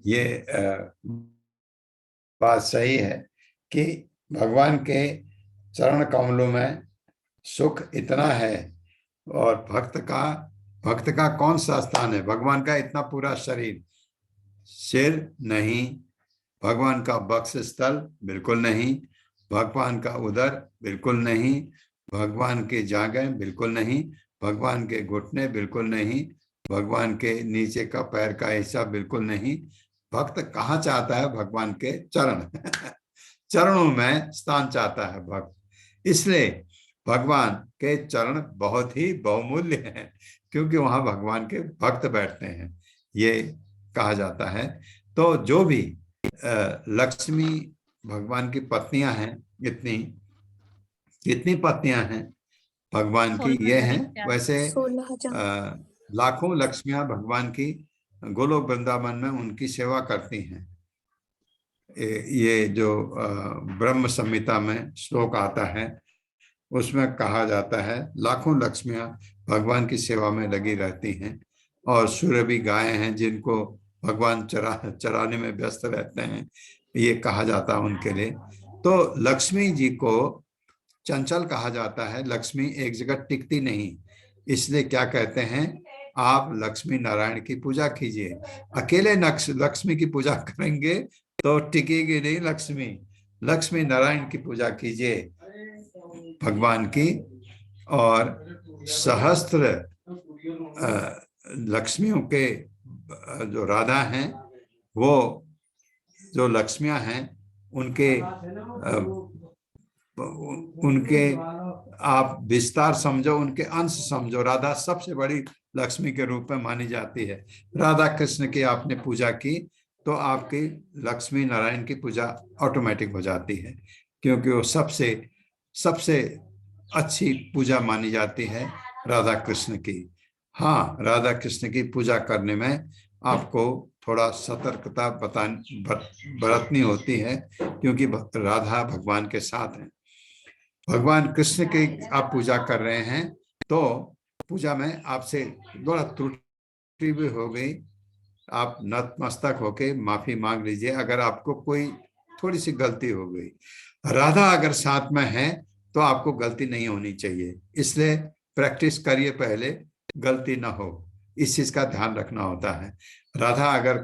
ये बात सही है कि भगवान के चरण कमलों में सुख इतना है और भक्त का कौन सा स्थान है? भगवान का इतना पूरा शरीर, सिर नहीं, भगवान का वक्ष स्थल बिल्कुल नहीं, भगवान का उदर बिल्कुल नहीं, भगवान के जांघें बिल्कुल नहीं, भगवान के घुटने बिल्कुल नहीं, भगवान के नीचे का पैर का हिस्सा बिल्कुल नहीं। भक्त कहाँ चाहता है? भगवान के चरण चरणों में स्थान चाहता है भक्त। इसलिए भगवान के चरण बहुत ही बहुमूल्य हैं, क्योंकि वहां भगवान के भक्त बैठते हैं, ये कहा जाता है। तो जो भी लक्ष्मी भगवान की पत्नियां हैं, कितनी पत्नियां हैं भगवान की? ये हैं। वैसे लाखों लक्ष्मियां भगवान की गोलोक वृंदावन में उनकी सेवा करती हैं। ये जो ब्रह्म संहिता में श्लोक आता है उसमें कहा जाता है लाखों लक्ष्मियां भगवान की सेवा में लगी रहती हैं और सुरभि गायें हैं जिनको भगवान चराने में व्यस्त रहते हैं, ये कहा जाता है उनके लिए। तो लक्ष्मी जी को चंचल कहा जाता है। लक्ष्मी एक जगह टिकती नहीं, इसलिए क्या कहते हैं, आप लक्ष्मी नारायण की पूजा कीजिए। अकेले लक्ष्मी की पूजा करेंगे तो टिकेगी नहीं लक्ष्मी। लक्ष्मी नारायण की पूजा कीजिए भगवान की, और सहस्त्र लक्ष्मियों के जो राधा हैं, वो जो लक्ष्मियां हैं उनके आप विस्तार समझो, उनके अंश समझो। राधा सबसे बड़ी लक्ष्मी के रूप में मानी जाती है। राधा कृष्ण की आपने पूजा की तो आपकी लक्ष्मी नारायण की पूजा ऑटोमेटिक हो जाती है, क्योंकि वो सबसे अच्छी पूजा मानी जाती है राधा कृष्ण की। हाँ, राधा कृष्ण की पूजा करने में आपको थोड़ा सतर्कता बरतनी होती है, क्योंकि राधा भगवान के साथ हैं। भगवान कृष्ण की आप पूजा कर रहे हैं तो पूजा में आपसे थोड़ा त्रुटि भी हो गई, आप नतमस्तक होके माफी मांग लीजिए अगर आपको कोई थोड़ी सी गलती हो गई। राधा अगर साथ में है तो आपको गलती नहीं होनी चाहिए, इसलिए प्रैक्टिस करिए पहले, गलती ना हो, इस चीज का ध्यान रखना होता है। राधा अगर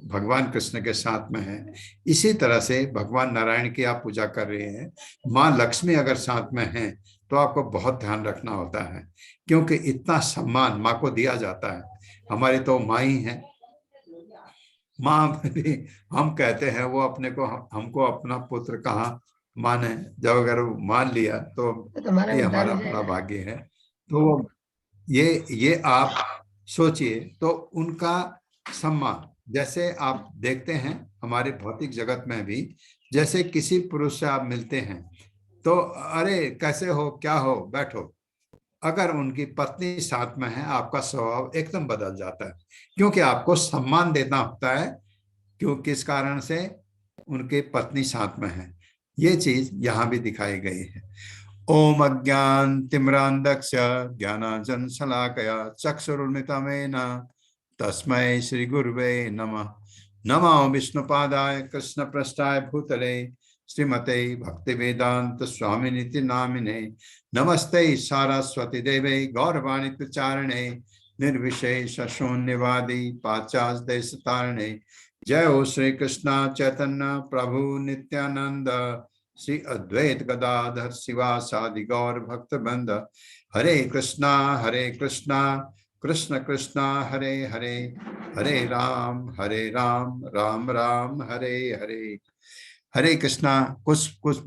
भगवान कृष्ण के साथ में है, इसी तरह से भगवान नारायण की आप पूजा कर रहे हैं, माँ लक्ष्मी अगर साथ में है तो आपको बहुत ध्यान रखना होता है, क्योंकि इतना सम्मान माँ को दिया जाता है। हमारी तो माँ ही है, माँ हम कहते हैं वो अपने को हमको अपना पुत्र कहाँ माने, जब अगर मान लिया तो ये हमारा बड़ा भाग्य है। तो ये आप सोचिए, तो उनका सम्मान, जैसे आप देखते हैं हमारे भौतिक जगत में भी, जैसे किसी पुरुष से आप मिलते हैं तो अरे कैसे हो, क्या हो, बैठो। अगर उनकी पत्नी साथ में है, आपका स्वभाव एकदम बदल जाता है, क्योंकि आपको सम्मान देना होता है, क्यों, किस कारण से, उनके पत्नी साथ में है। ये चीज यहाँ भी दिखाई गई है। ओम अज्ञान तिम्रांधस्य ज्ञानांजन शलाकया चक्षुरुन्मिलितमेन तस्मै श्री गुरुवे नमः। नमो विष्णुपादाय कृष्ण पृष्ठाय भूतले श्रीमते भक्ति वेदांत स्वामिनिति नामिने। नमस्ते सारस्वती देवे गौरवाणी प्रचारणे निर्विशेष शून्यवादी पाश्चात्य देश तारणे। जय हो श्री कृष्ण चैतन्य प्रभु नित्यानंद श्री अद्वैत गदाधर शिवासादि गौर भक्त बंद। हरे कृष्णा कृष्ण कृष्णा हरे हरे, हरे राम राम राम हरे हरे। हरे कृष्णा। कुछ